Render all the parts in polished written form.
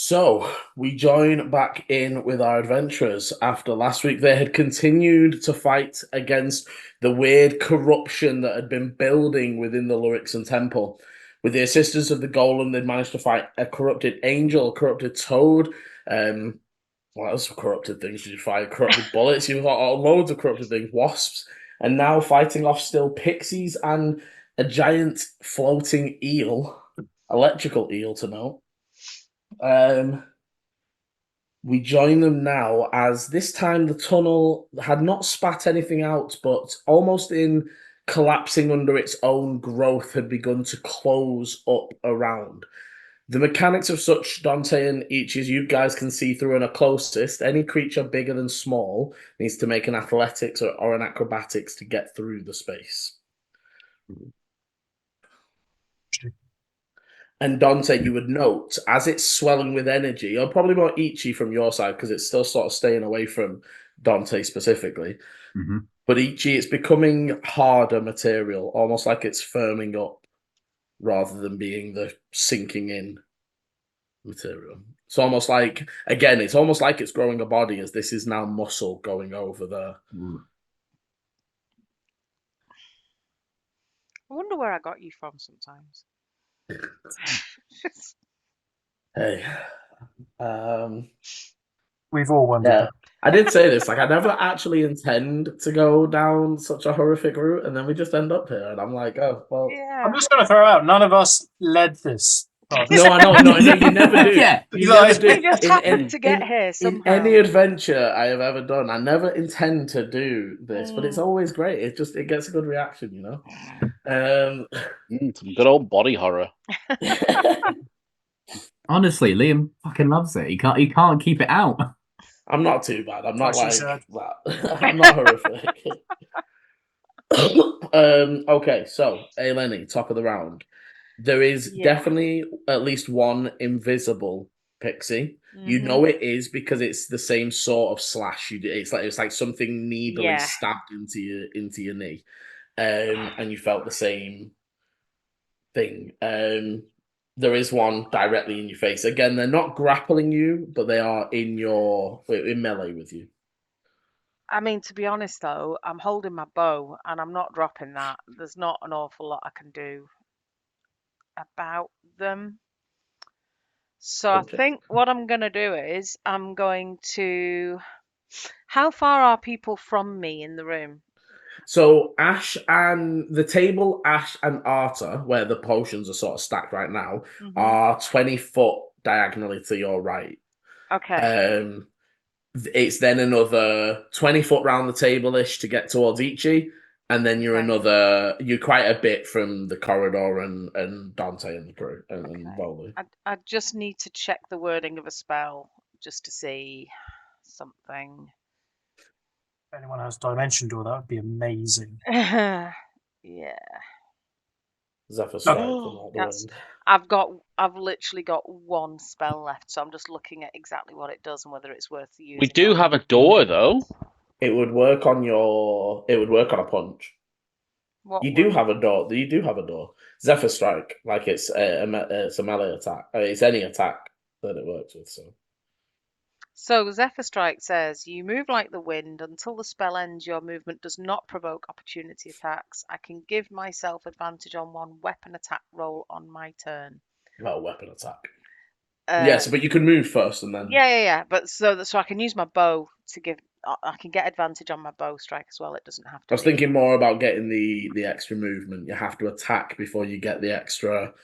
So, we join back in with our adventurers after last week. They had continued to fight against the weird corruption that had been building within the Lurixan Temple. With the assistance of the Golem, they'd managed to fight a corrupted angel, a corrupted toad. What else corrupted things did you fight? Corrupted bullets. You've got loads of corrupted things, wasps, and now fighting off still pixies and a giant floating eel, electrical eel to note. We join them now as this time the tunnel had not spat anything out, but almost in collapsing under its own growth had begun to close up around. The mechanics of such, Dante and Ichi, as you guys can see through and are closest, any creature bigger than small needs to make an athletics or an acrobatics to get through the space. And Dante, you would note, as it's swelling with energy, or probably more Ichi from your side, because it's still sort of staying away from Dante specifically. Mm-hmm. But Ichi, it's becoming harder material, almost like it's firming up rather than being the sinking in material. It's almost like, again, it's almost like it's growing a body, as this is now muscle going over there. I wonder where I got you from sometimes. Hey. We've all wondered Yeah. that. I did say this, like I never actually intend to go down such a horrific route, and then we just end up here, and I'm like, oh well. Yeah. I'm just going to throw out, none of us led this. No, I know, no, you never do. Yeah, you never do. We just happened to get here somehow. In any adventure I have ever done, I never intend to do this, but it's always great. It gets a good reaction, you know. Some good old body horror. Honestly, Liam fucking loves it. He can't keep it out. I'm not too bad. I'm not like said. that. I'm not horrific. Okay, so Eleni, top of the round. There is definitely at least one invisible pixie. Mm-hmm. You know it is because it's the same sort of slash. It's like something needly stabbed into your knee, and you felt the same thing. There is one directly in your face. Again, they're not grappling you, but they are in melee with you. I mean, to be honest, though, I'm holding my bow and I'm not dropping that. There's not an awful lot I can do about them. So I think what I'm going to do is I'm going to... How far are people from me in the room? So Ash and the table, Ash and Arta, where the potions are sort of stacked right now, are 20 foot diagonally to your right. Okay. It's then another 20 foot round the table-ish to get towards Ichi, and then you're quite a bit from the corridor and Dante and the crew and Bowley. I just need to check the wording of a spell just to see something. If anyone has Dimension Door, that would be amazing. Yeah. Zephyr Strike from the wind. I've literally got one spell left, so I'm just looking at exactly what it does and whether it's worth using. We do have a door, though. It would work on a punch. You do have a door. Zephyr Strike, like it's a melee attack. It's any attack that it works with. So Zephyr Strike says, you move like the wind. Until the spell ends, your movement does not provoke opportunity attacks. I can give myself advantage on one weapon attack roll on my turn. Well, weapon attack. Yes, but you can move first and then... Yeah. But so I can use my bow to give... I can get advantage on my bow strike as well. It doesn't have to I was thinking more about getting the extra movement. You have to attack before you get the extra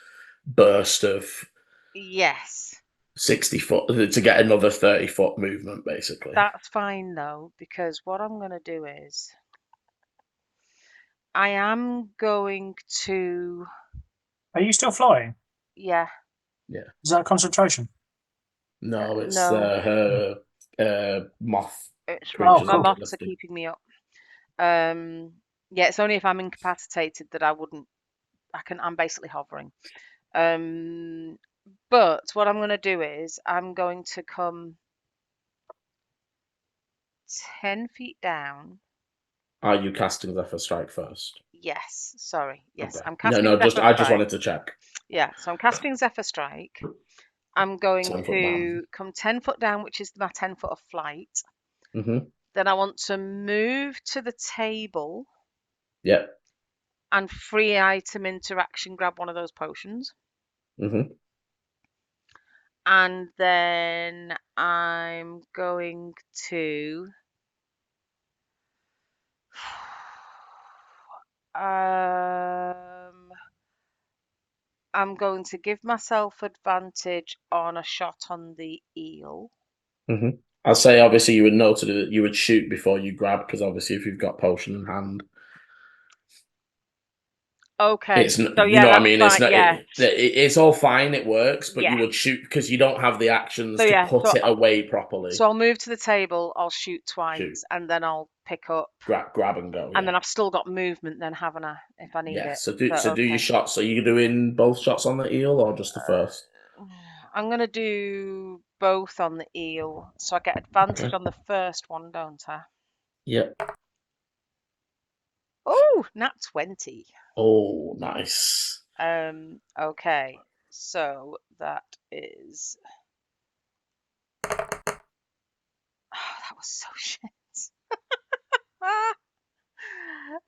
burst of... Yes. 60 foot to get another 30 foot movement, basically. That's fine though, because what I'm going to do is I am going to... Are you still flying? Yeah. Is that concentration? No, it's no. her moth. It's my moths are keeping me up. Yeah, it's only if I'm incapacitated that I'm basically hovering. But what I'm going to do is I'm going to come 10 feet down. Are you casting Zephyr Strike first? Yes, sorry. Yes, okay. I'm casting I just wanted to check. Yeah, so I'm casting Zephyr Strike. I'm going 10 foot to come 10 foot down, which is my 10 foot of flight. Mm-hmm. Then I want to move to the table Yep. and free item interaction, grab one of those potions. Mm-hmm. And then I'm going to I'm going to give myself advantage on a shot on the eel. Mm-hmm. I'd say obviously you would know to do that. You would shoot before you grab, because obviously if you've got potion in hand, Okay. it's So you yeah, know what I that's mean. It's fine. not. Yeah. It's all fine. It works, but Yeah. you would shoot because you don't have the actions So to yeah. put it away properly. So I'll move to the table. I'll shoot twice, Shoot. and then I'll pick up. Grab and go. And Yeah. then I've still got movement, then haven't I? If I need Yeah. it. So do okay. your shots. So you doing both shots on the eel or just the first? I'm gonna do both on the eel, so I get advantage Okay. on the first one, don't I? Yep. Oh, nat 20. Oh, nice. Okay, so that is. Oh, that was so shit.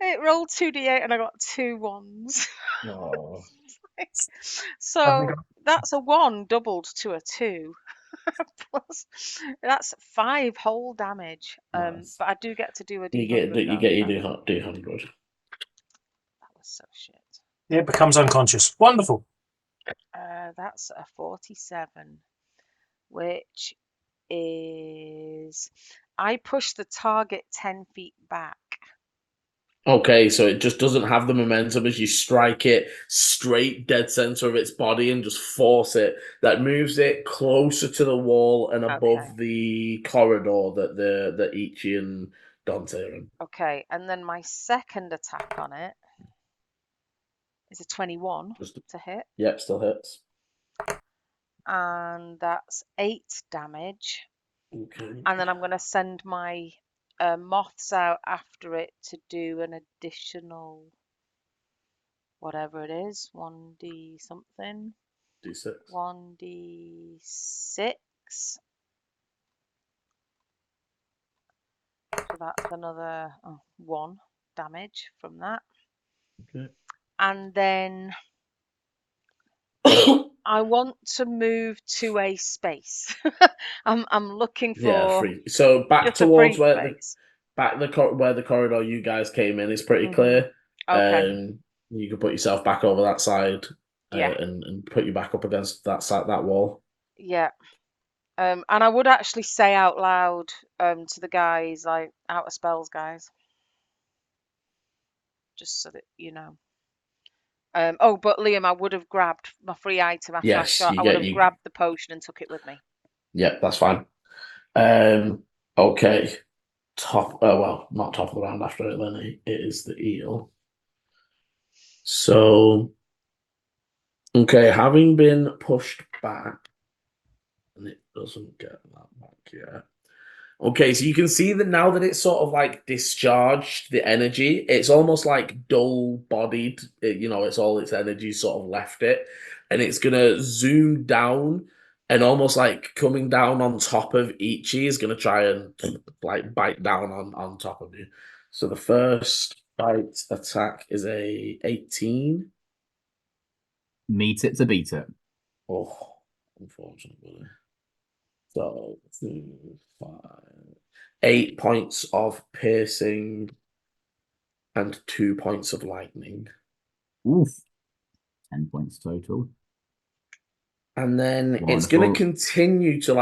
It rolled 2d8 and I got 2 ones. Oh. So that's a 1 doubled to a 2. Plus, that's 5 whole damage. Nice. But I do get to do a You d100. get your d100. That was so shit. It becomes unconscious. Wonderful. That's a 47, which is I push the target 10 feet back. Okay, so it just doesn't have the momentum as you strike it straight dead center of its body and just force it. That moves it closer to the wall and above Okay. the corridor that Ichi and Dante are in. Okay, and then my second attack on it is a 21 to hit, Yep, still hits. and that's 8 damage. Okay. And then I'm going to send my moths out after it to do an additional whatever it is, 1d something. D6. 1d6. So that's another 1 damage from that. Okay. And then I want to move to a space. I'm looking for free. So back just a towards free where space. where the corridor you guys came in is pretty Mhm. clear. Okay. You can put yourself back over that side, Yeah. and put you back up against that side, that wall. Yeah. And I would actually say out loud to the guys, like, out of spells, guys. Just so that you know. Oh, but Liam, I would have grabbed my free item after I Yes, shot. you I would get have grabbed the potion and took it with me. Yep, that's fine. Okay. Well, not top of the round after it, then it is the eel. So, okay, having been pushed back, and it doesn't get that back yet. Okay, so you can see that now that it's sort of like discharged the energy, it's almost like dull bodied. It's all its energy sort of left it, and it's gonna zoom down and almost like coming down on top of Ichi is gonna try and like bite down on top of you. So the first bite attack is a 18. Meet it to beat it. Oh, unfortunately. So 5, 8 points of piercing and 2 points of lightning. Oof. 10 points total. And then it's Wonderful. going to continue to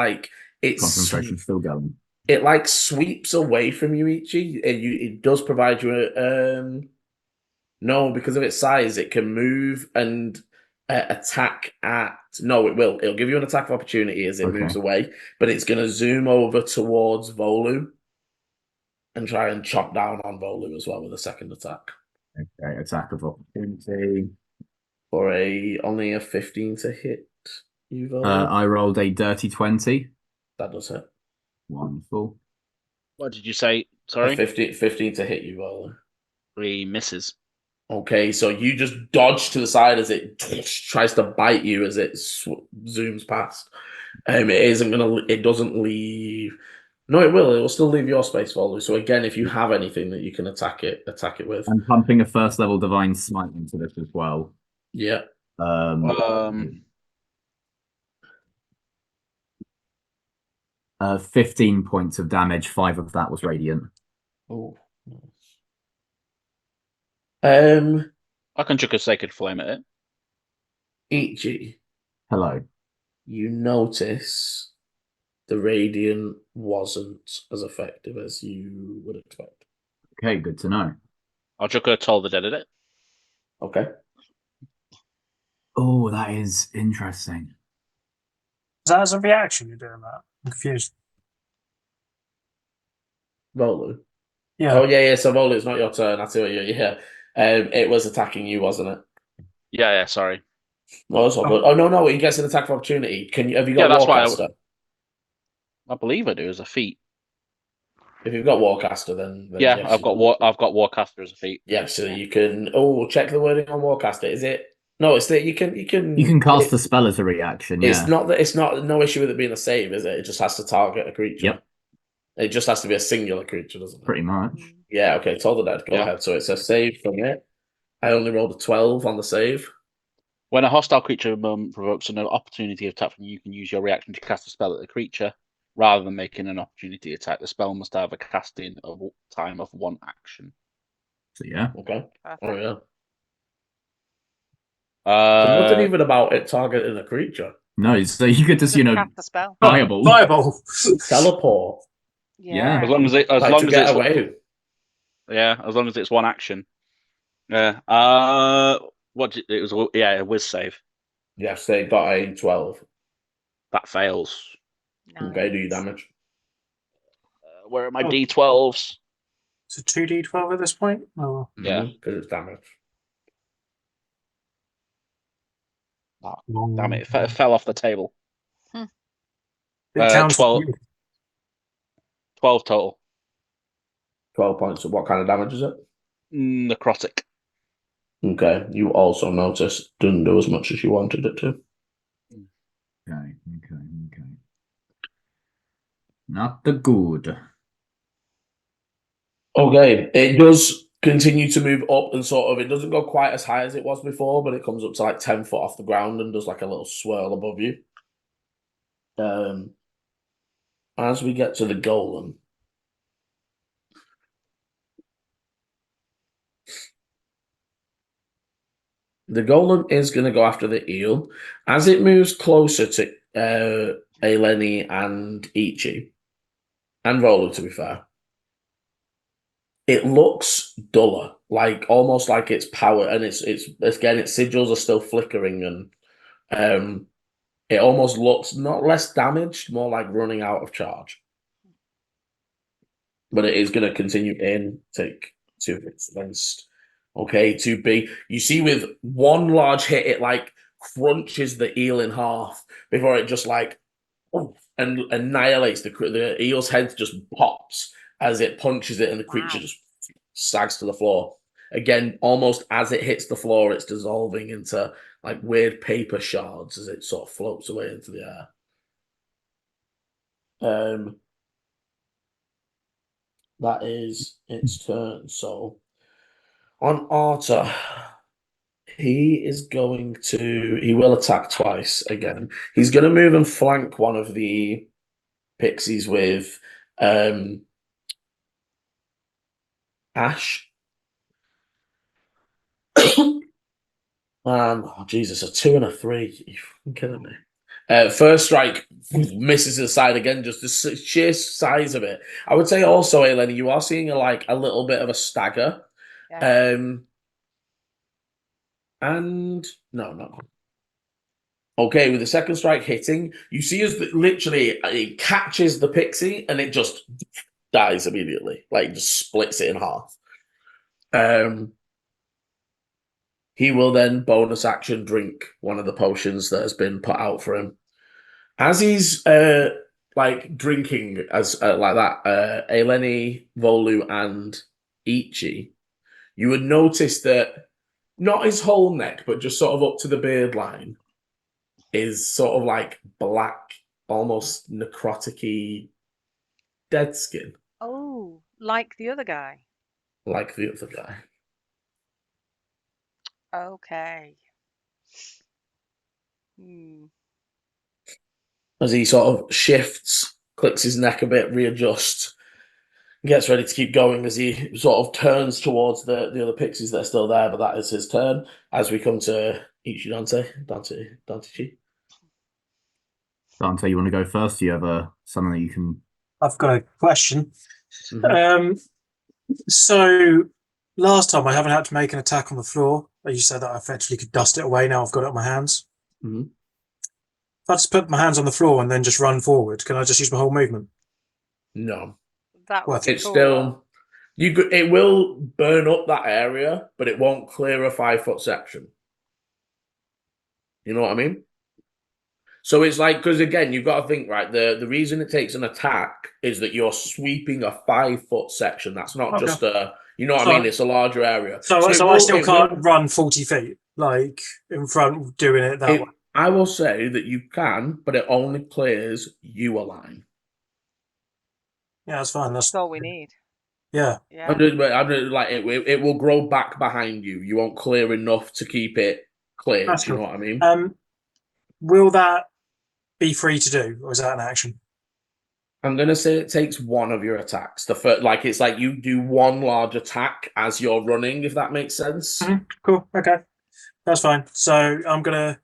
Concentration still going. it sweeps away from you, Ichi. It does provide you no, because of its size, it can move and attack at. No, it will. It'll give you an attack of opportunity as it moves away, but it's going to zoom over towards Volu and try and chop down on Volu as well with a second attack. Okay, attack of opportunity. For only a 15 to hit you, Volu. I rolled a dirty 20. That does hit. Wonderful. What did you say? A Sorry? 15 to hit you, Volu. 3 misses. Okay, so you just dodge to the side as it tries to bite you as it zooms past. It doesn't leave. No, it will. It will still leave your space, Volu. So again, if you have anything that you can attack it with. I'm pumping a first level divine smite into this as well. Yeah. 15 points of damage. 5 of that was radiant. Oh, nice. I can chuck a sacred flame at it. Ichi, Hello. you notice the radiant wasn't as effective as you would expect. Okay, good to know. I'll chuck a Toll the Dead at it. Okay. Oh, that is interesting. Is that as a reaction you're doing that? I'm confused. Volu. Yeah. Oh yeah. So Volu, it's not your turn. I see what yeah. It was attacking you, wasn't it? Yeah, sorry. No, that's all good. Oh no, he gets an attack of opportunity. Have you got Yeah, that's why Warcaster? I believe I do as a feat. If you've got Warcaster, then Yeah, yes, I've got Warcaster as a feat. Yeah, so you can. Oh, check the wording on Warcaster. Is it? No, it's that you can. You can cast the spell as a reaction, yeah. It's not that. It's not no issue with it being a save, is it? It just has to target a creature. Yep. It just has to be a singular creature, doesn't it? Pretty much. Yeah. Okay. Told the dead. Go ahead. So it's a save from it. I only rolled a 12 on the save. When a hostile creature provokes an opportunity attack from you, you can use your reaction to cast a spell at the creature. Rather than making an opportunity attack, the spell must have a casting time of 1 action. So yeah. Okay. Oh yeah. Uh, So nothing even about it targeting a creature. No, so you could just, Cast the spell. fireball. Fireball. Teleport. Yeah. as long as Like long to as get it's away. as long as it's 1 action. Yeah. It was a whiz save. Yes, they got a 12. That fails. Nice. Okay, do you damage? Where are my Oh. D12s? It's a 2d12 at this point? Oh. Yeah. Because it's damage. Damn it! It fell off the table. It counts 12 total. 12 points. So what kind of damage is it? Necrotic. Okay, you also notice didn't do as much as you wanted it to. Okay. Not the good. Okay, it does continue to move up and sort of, it doesn't go quite as high as it was before, but it comes up to like 10 foot off the ground and does like a little swirl above you. As we get to the golem, the golem is going to go after the eel. As it moves closer to Eleni and Ichi, and Rolo, to be fair, it looks duller, like almost like its power, and it's again, its sigils are still flickering, and it almost looks not less damaged, more like running out of charge. But it is going to continue in, take 2 hits against. Okay, 2B. You see, with one large hit, it like crunches the eel in half before it just like and annihilates the eel's head. Just pops as it punches it, and the creature just sags to the floor. Again, almost as it hits the floor, it's dissolving into like weird paper shards as it sort of floats away into the air. That is its turn. So on Arta, he will attack twice again. He's going to move and flank one of the pixies with Ash. Oh Jesus, a 2 and a 3. You're killing me. First strike misses the side again, just the sheer size of it. I would say also, Eleni, you are seeing a little bit of a stagger. Yeah. And no, not quite. Okay, with the second strike hitting, you see as literally it catches the pixie and it just dies immediately, like just splits it in half. He will then bonus action drink one of the potions that has been put out for him. As he's like drinking as like that, Eleni, Volu, and Ichi, you would notice that not his whole neck, but just sort of up to the beard line, is sort of like black, almost necrotic-y dead skin, Oh, like the other guy. like the other guy. Okay. Hmm. As he sort of shifts, clicks his neck a bit, readjusts, gets ready to keep going as he sort of turns towards the other pixies that are still there, but that is his turn. As we come to Ichi Dante Chi. Dante, you want to go first? Do you have something that you can? I've got a question. Mhm. So last time I haven't had to make an attack on the floor. You said that I effectively could dust it away. Now I've got it on my hands. Mhm. If I just put my hands on the floor and then just run forward, can I just use my whole movement? No, That would Worth be it's cool. still it will burn up that area, but it won't clear a 5-foot section. You know what I mean? So it's like, because again, you've got to think, right, the reason it takes an attack is that you're sweeping a 5-foot section. That's not Okay. just you know what So- I mean? It's a larger area. So it I still it can't run 40 feet, like in front, doing it that way. I will say that you can, but it only clears you a line. Yeah, that's fine. That's all we need. Yeah. Yeah. It will grow back behind you. You won't clear enough to keep it cleared. That's Do you know cool. what I mean? Will that be free to do, or is that an action? I'm gonna say it takes one of your attacks. The first, like it's like you do one large attack as you're running, if that makes sense. Cool. Okay, that's fine. So I'm gonna.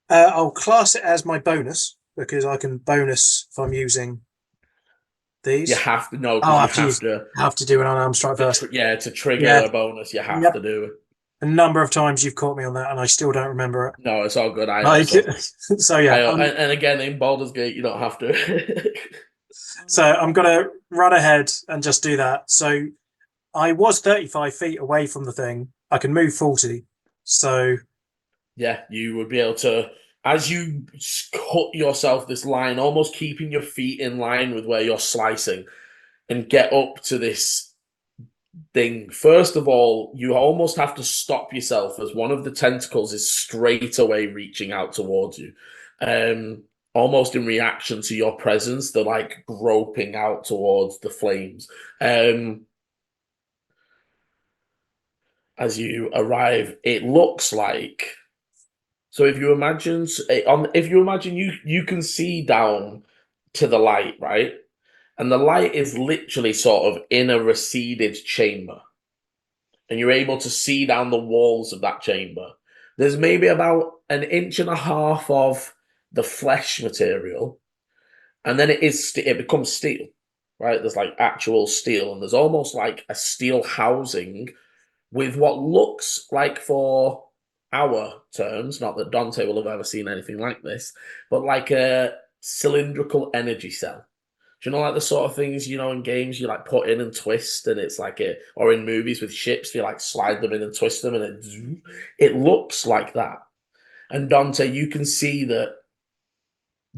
I'll class it as my bonus because I can bonus if I'm using these. You have to know Oh, because you have to do an unarmed strike first. to trigger Yeah. a bonus, you have Yep. to do it. A number of times you've caught me on that, and I still don't remember it. No, it's all good. I Like, also, so yeah. and again in Baldur's Gate, you don't have to. So I'm gonna run ahead and just do that. So I was 35 feet away from the thing. I can move 40. So Yeah, you would be able to, as you cut yourself this line, almost keeping your feet in line with where you're slicing, and get up to this thing. First of all, you almost have to stop yourself as one of the tentacles is straight away reaching out towards you. Almost in reaction to your presence, they're like groping out towards the flames. As you arrive, it looks like, so if you imagine you can see down to the light, right? And the light is literally sort of in a receded chamber. And you're able to see down the walls of that chamber. There's maybe about 1.5 inches of the flesh material, and then it becomes steel, right? There's like actual steel, and there's almost like a steel housing with what looks like, for our terms, not that Dante will have ever seen anything like this, but like a cylindrical energy cell. Do you know, like the sort of things, you know, in games you like put in and twist, and it's like or in movies with ships, you like slide them in and twist them, and it looks like that. And Dante, you can see that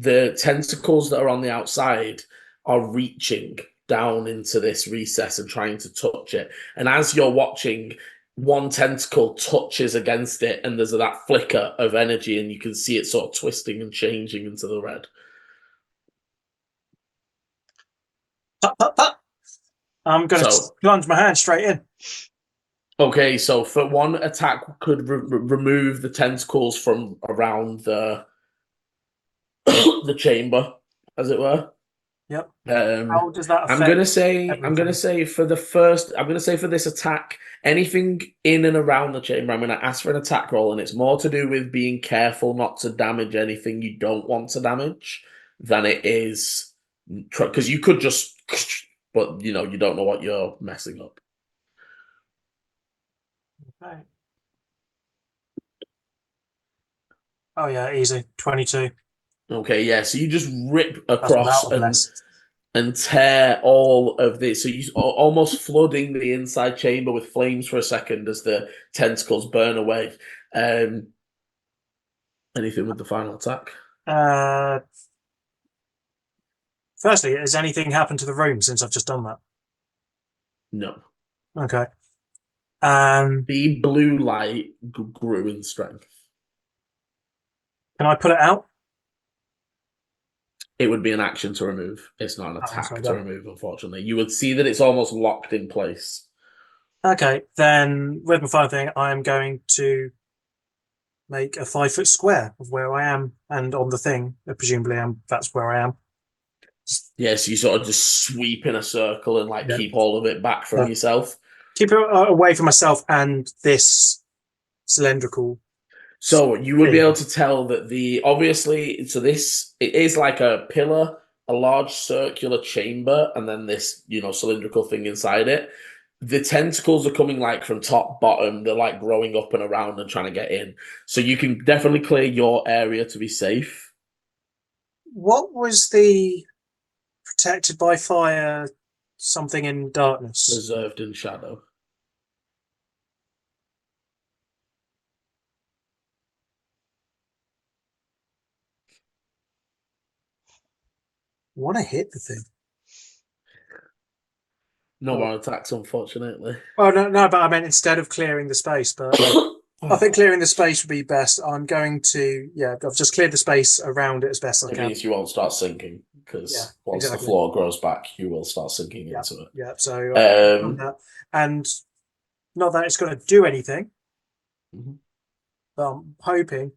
the tentacles that are on the outside are reaching down into this recess and trying to touch it. And as you're watching, one tentacle touches against it, and there's that flicker of energy, and you can see it sort of twisting and changing into the red. I'm going to plunge my hand straight in. Okay, so for one attack could remove the tentacles from around the the chamber, as it were. Yep. How does that affect? I'm gonna say for this attack, anything in and around the chamber, I'm gonna ask for an attack roll, and it's more to do with being careful not to damage anything you don't want to damage than it is, because you could just, but you know, you don't know what you're messing up. Okay. Oh yeah, easy. 22. Okay, yeah. So you just rip That's across without a bless. and tear all of this. So you almost flooding the inside chamber with flames for a second as the tentacles burn away. Anything with the final attack? Firstly, has anything happened to the room since I've just done that? No. Okay. The blue light grew in strength. Can I put it out? It would be an action to remove. It's not an attack sorry, to go. remove, unfortunately. You would see that it's almost locked in place. Okay, then with my final thing, I am going to make a 5-foot square of where I am, and on the thing, presumably, that's where I am. Yes, you sort of just sweep in a circle and Yeah. keep all of it back from yourself. Keep it away from myself and this cylindrical. So you would be able to tell that it is like a pillar, a large circular chamber, and then this, cylindrical thing inside it. The tentacles are coming from top, bottom. They're growing up and around and trying to get in. So you can definitely clear your area to be safe. What was the protected by fire, something in darkness? Preserved in shadow. I want to hit the thing. No more attacks, unfortunately. Oh no, but I meant instead of clearing the space, but I think clearing the space would be best. I'm going to, I've just cleared the space around it as best I It can. means you won't start sinking, because once the floor grows back, you will start sinking into it. Yeah, so and not that it's going to do anything, but I'm hoping,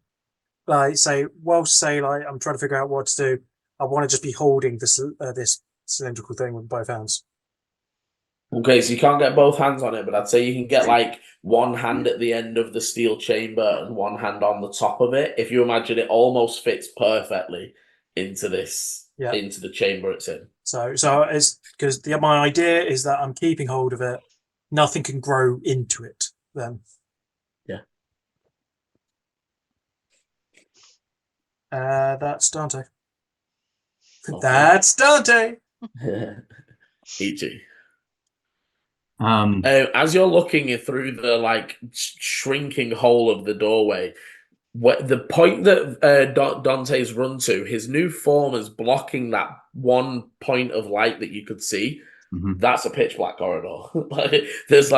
I'm trying to figure out what to do. I want to just be holding this cylindrical thing with both hands. Okay, so you can't get both hands on it, but I'd say you can get one hand at the end of the steel chamber and one hand on the top of it. If you imagine, it almost fits perfectly into into the chamber it's in. So it's because my idea is that I'm keeping hold of it. Nothing can grow into it then. Yeah. That's Dante. Okay. That's Dante. E.G. Um, As you're looking through the shrinking hole of the doorway, the point that Dante's run to, his new form is blocking that one point of light that you could see. That's a pitch black corridor. There's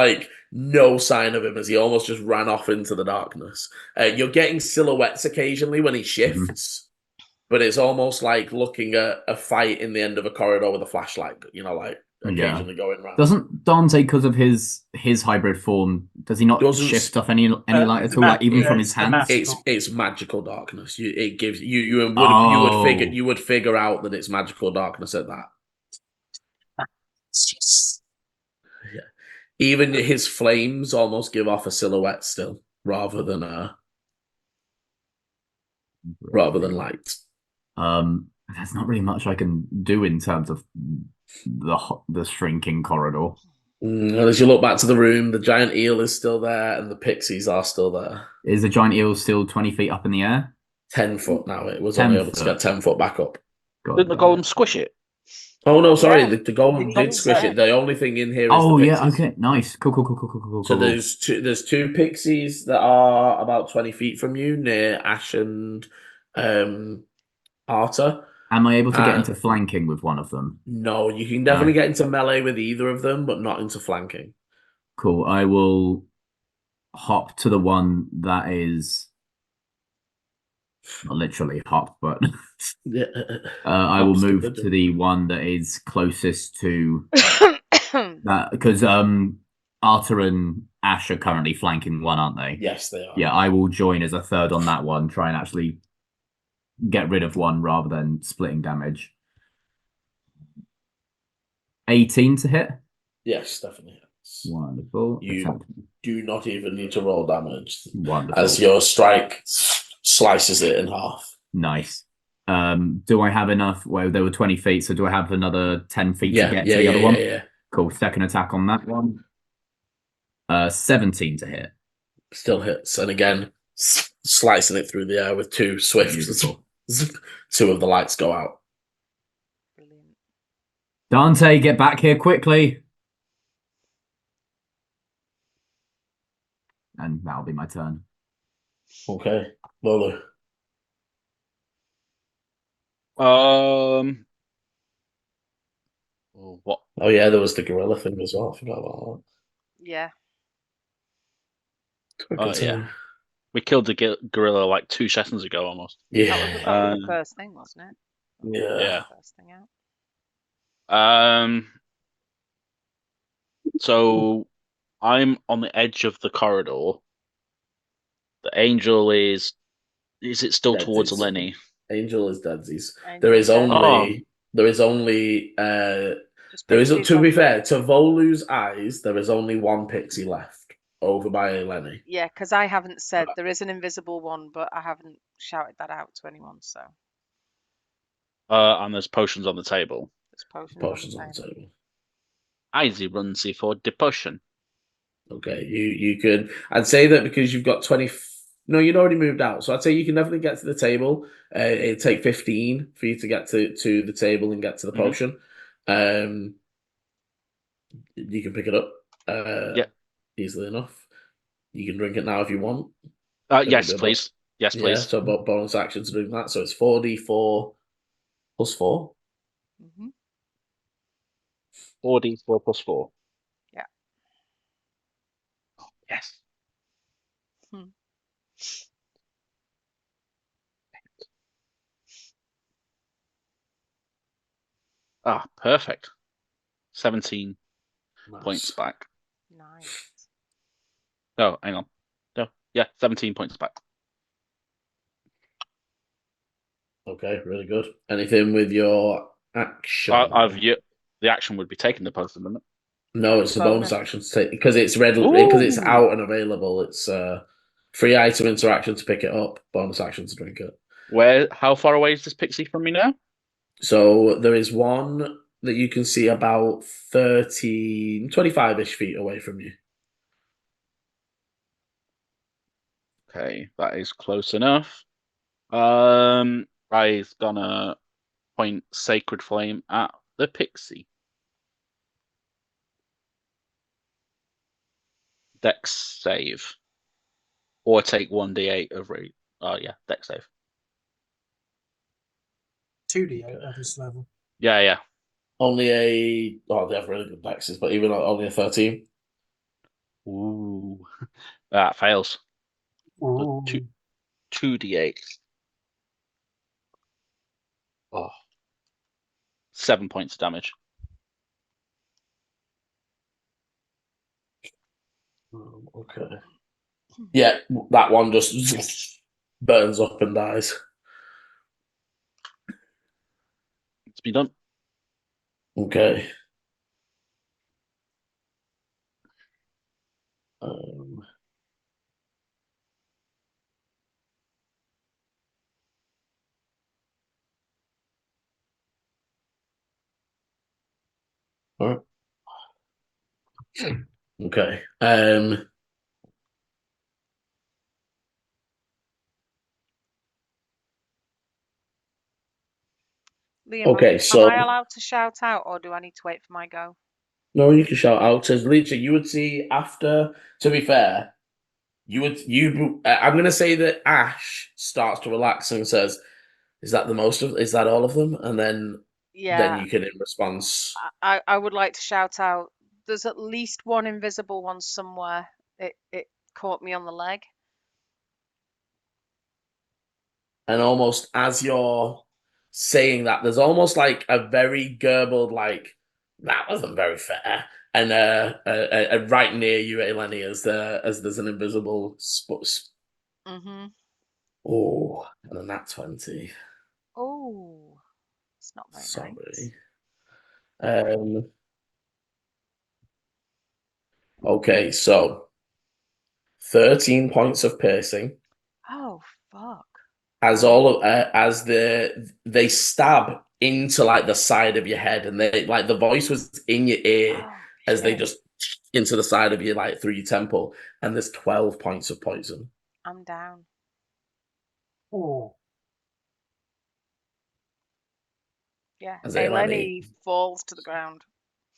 no sign of him, as he almost just ran off into the darkness. You're getting silhouettes occasionally when he shifts, but it's almost like looking at a fight in the end of a corridor with a flashlight. Occasionally going around. Doesn't Dante, because of his hybrid form, does he not shift off any light at all, even from his hands? It's magical darkness. It gives you would figure out that it's magical darkness at that. Yeah. Even his flames almost give off a silhouette still, rather than light. There's not really much I can do in terms of the shrinking corridor. As you look back to the room, the giant eel is still there, and the pixies are still there. Is the giant eel still 20 feet up in the air? 10 foot now. It was only able to get 10 foot back up. Didn't the golem squish it? Oh no, sorry. Yeah. The golem did squish it. The only thing in here is the pixies. Okay, nice, cool. So there's two pixies that are about 20 feet from you, near Ash and Arta. Am I able to get into flanking with one of them? No, you can definitely get into melee with either of them, but not into flanking. Cool. I will hop to the one that is not literally hop, but I will move to the one that is closest to that, because Arta and Ash are currently flanking one, aren't they? Yes, they are. Yeah, I will join as a third on that one, try and actually get rid of one rather than splitting damage. 18 to hit? Yes, definitely hits. Wonderful. You do not even need to roll damage. Wonderful. As your strike slices it in half. Nice. Do I have enough? Well, there were 20 feet, so do I have another 10 feet to get to the other one? Yeah. Cool. Second attack on that one. 17 to hit. Still hits. And again, slicing it through the air with two swifts. Two of the lights go out. Brilliant. Dante, get back here quickly. And that'll be my turn. Okay. Lolo. What? Oh yeah, there was the gorilla thing as well. I forgot about that. Yeah. Yeah. We killed the gorilla like 2 sessions ago almost. That was the first thing, wasn't it? Yeah. First thing out. So I'm on the edge of the corridor. The angel is it still towards Eleni? Angel is deadsies. Angel There is is only there is, to be fair, to Volu's eyes, there is only one pixie left over by Eleni. Yeah, because I haven't said there is an invisible one, but I haven't shouted that out to anyone. So. And there's potions on the table. There's potions on the table. Easy run for the potion. Okay, you could. I'd say that because you've got 20. No, you'd already moved out, so I'd say you can definitely get to the table. It'd take 15 for you to get to the table and get to the potion. You can pick it up. Easily enough. You can drink it now if you want. Yes, please. Yes, please. Yeah, so bonus action to do that. So it's 4d4 plus 4. 4d4 plus 4. Yeah. Yes. Perfect. 17 points back. Nice. Oh, hang on. No, yeah, 17 points back. Okay, really good. Anything with your action? The action would be taking the potion, wouldn't it? No, it's a bonus action to take because it's readily because it's out and available. It's free item interaction to pick it up, bonus action to drink it. How far away is this pixie from me now? So there is one that you can see about 25-ish feet away from you. Okay, that is close enough. I'm gonna point Sacred Flame at the pixie. Dex save. Or take 1d8 of rate. Oh, yeah, dex save. 2d8 at this level. Yeah. Only they have really good dexes, but even only a 13. Ooh. That fails. Ooh. 2d8. Oh. 7 points of damage. Okay. Yeah, that one just burns up and dies. It's been done. Okay. All right. Okay. Liam, okay, so am I allowed to shout out, or do I need to wait for my go? No, you can shout out. Says literally, you would see after. To be fair, I'm gonna say that Ash starts to relax and says, "Is that Is that all of them?" And then you can in response. I would like to shout out. There's at least one invisible one somewhere. It caught me on the leg. And almost as you're saying that, there's almost like a very garbled, like, that wasn't very fair. And right near you, Eleni, as there's an invisible Oh, and a nat 20. Oh, it's not very Sorry. nice. Okay, so 13 points of piercing. Oh, fuck. As they stab into like the side of your head, and they like the voice was in your ear as they just into the side of you, like through your temple, and there's 12 points of poison. I'm down. Oh. Yeah, Eleni falls to the ground.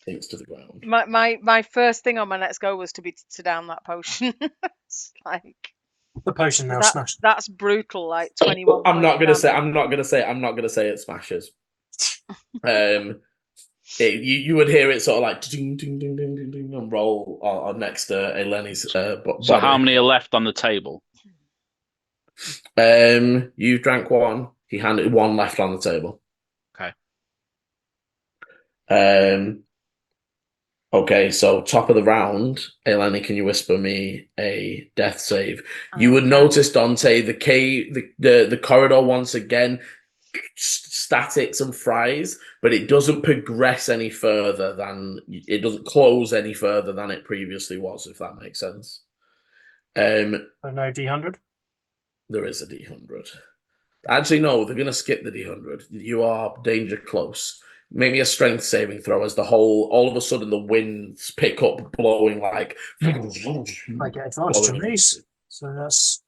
Sinks to the ground. My first thing on my next go was to down that potion. It's like the potion now smashed. That's brutal. Like 21. I'm not gonna say it smashes. You would hear it sort of like ding, ding, ding, ding, ding, ding, and roll on next to Eleni's body. So how many are left on the table? You drank one. He handed one left on the table. Okay. Okay, so top of the round, Eleni, can you whisper me a death save? You would notice, Dante, the cave, the corridor once again statics and fries, but it doesn't progress any further than it doesn't close any further than it previously was, if that makes sense. So no D100? There is a D100. Actually, no, they're going to skip the D100. You are danger close. Make me a strength saving throw as all of a sudden the winds pick up, blowing like. I get advantage on these, so that's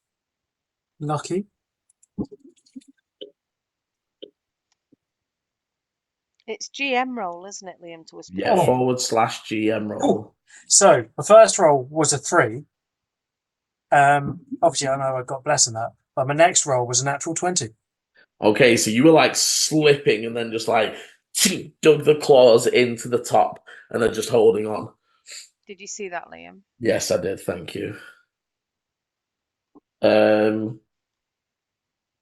lucky. It's GM roll, isn't it, Liam? To whisper. Yeah, /GM roll. So the first roll was a 3. Obviously, I know I got blessing that, but my next roll was a natural 20. Okay, so you were like slipping and then just like dug the claws into the top and then just holding on. Did you see that, Liam? Yes, I did. Thank you.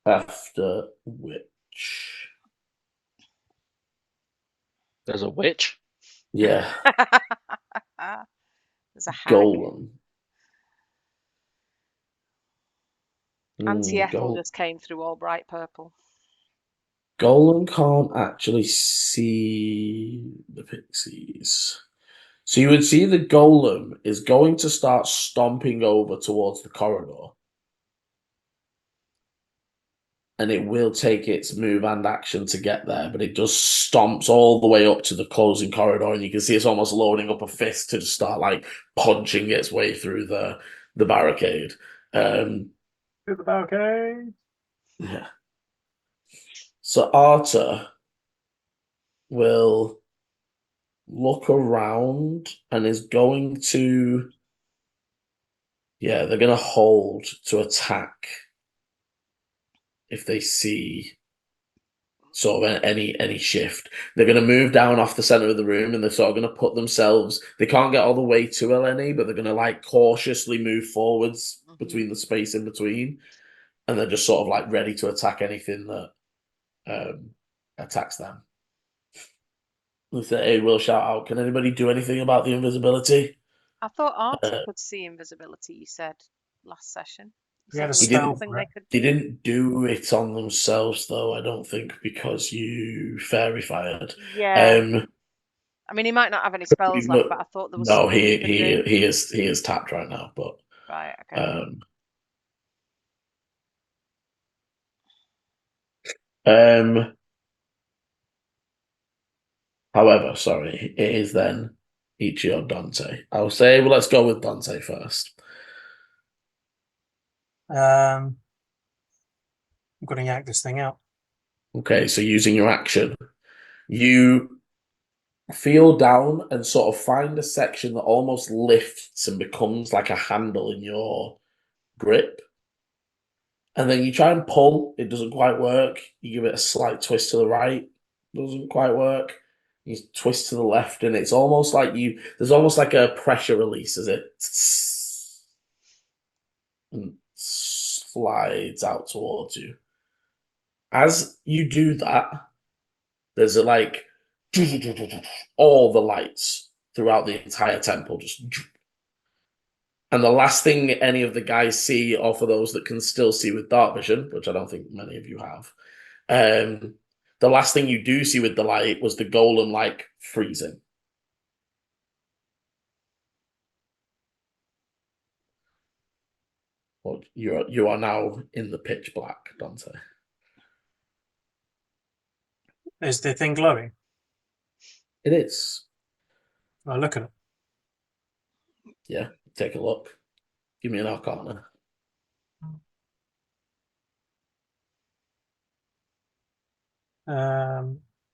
After which, There's a witch. yeah, There's a hag. golem. Auntie Ethel just came through all bright purple. Golem can't actually see the pixies. So you would see the golem is going to start stomping over towards the corridor. And it will take its move and action to get there, but it just stomps all the way up to the closing corridor, and you can see it's almost loading up a fist to just start like punching its way through the barricade. Through the barricade. Yeah. So Arta will look around and is going to. Yeah, they're going to hold to attack if they see sort of any shift. They're going to move down off the center of the room, and they're sort of going to put themselves. They can't get all the way to Eleni, but they're going to like cautiously move forwards between the space in between, and they're just sort of like ready to attack anything that attacks them. They will shout out. Can anybody do anything about the invisibility? I thought Arta could see invisibility. You said last session. He had a spell. They didn't do it on themselves, though. I don't think because you fairy fired. Yeah. I mean, he might not have any spells left, but I thought there was. No, he is tapped right now, but right. Okay. However, sorry, it is then Ichi or Dante. I'll say, well, let's go with Dante first. I'm going to yank this thing out. Okay, so using your action, you feel down and sort of find a section that almost lifts and becomes like a handle in your grip. And then you try and pull, it doesn't quite work. You give it a slight twist to the right, doesn't quite work. You twist to the left, and it's almost like there's almost like a pressure release as it and slides out towards you. As you do that, there's like all the lights throughout the entire temple just. And the last thing any of the guys see, or for those that can still see with dark vision, which I don't think many of you have, the last thing you do see with the light was the golem like freezing. Well, you are now in the pitch black, Dante. Is the thing glowing? It is. I look at it. Yeah, take a look. Give me an arcana.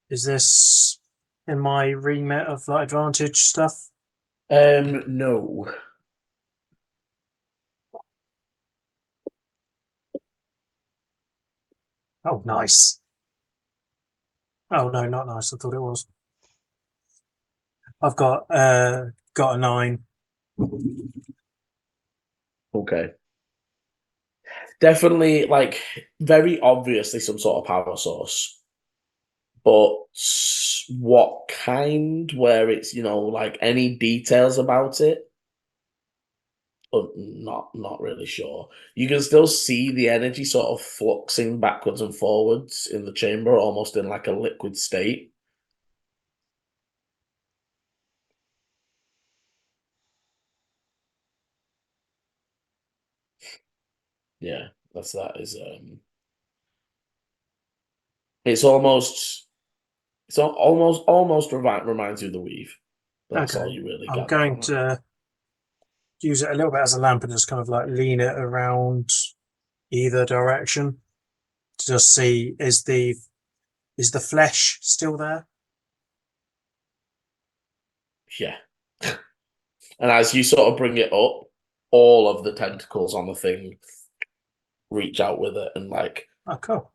Is this in my remit of like advantage stuff? No. Oh, nice. Oh no, not nice. I thought it was. I've got a 9. Okay. Definitely, like, very obviously some sort of power source. But what kind? Where it's, like, any details about it? Not really sure. You can still see the energy sort of fluxing backwards and forwards in the chamber, almost in like a liquid state. Yeah, that is it's almost reminds you of the weave. That's all you really I'm get. going to use it a little bit as a lamp and just kind of like lean it around either direction to just see is the flesh still there? Yeah. And as you sort of bring it up, all of the tentacles on the thing reach out with it and like. Oh, cool.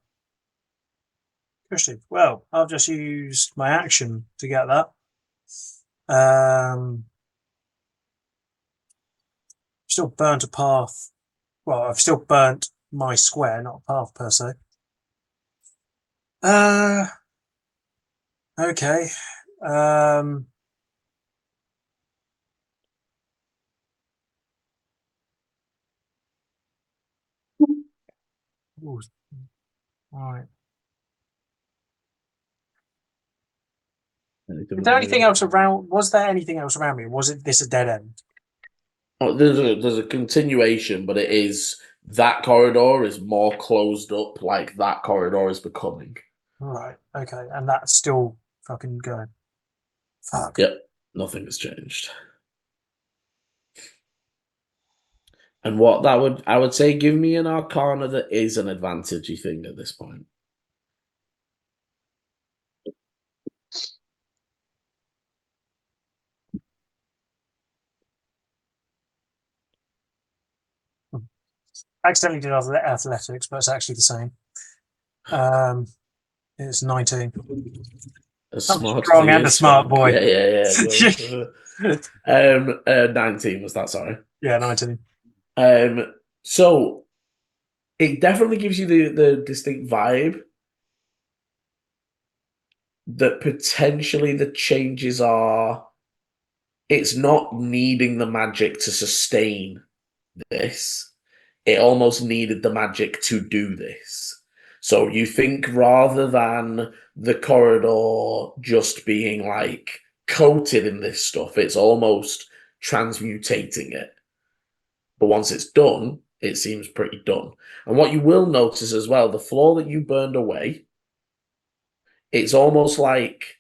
Interesting. Well, I've just used my action to get that. Still burnt a path. Well, I've still burnt my square, not a path per se. Okay. Ooh, all right. Is there anything else around? Was there anything else around me? Was it this a dead end? Oh, there's a continuation, but it is that corridor is more closed up, like that corridor is becoming. Right. Okay, and that's still fucking going. Fuck. Yep, nothing has changed. And what I would say, give me an arcana that is an advantage thing at this point. Accidentally did athletics, but it's actually the same. It's 19. A smart strong and a smart boy. Yeah. 19 was that, sorry. Yeah, 19. So it definitely gives you the distinct vibe that potentially the changes are, it's not needing the magic to sustain this. It almost needed the magic to do this. So you think rather than the corridor just being like coated in this stuff, it's almost transmutating it. But once it's done, it seems pretty done. And what you will notice as well, the floor that you burned away, it's almost like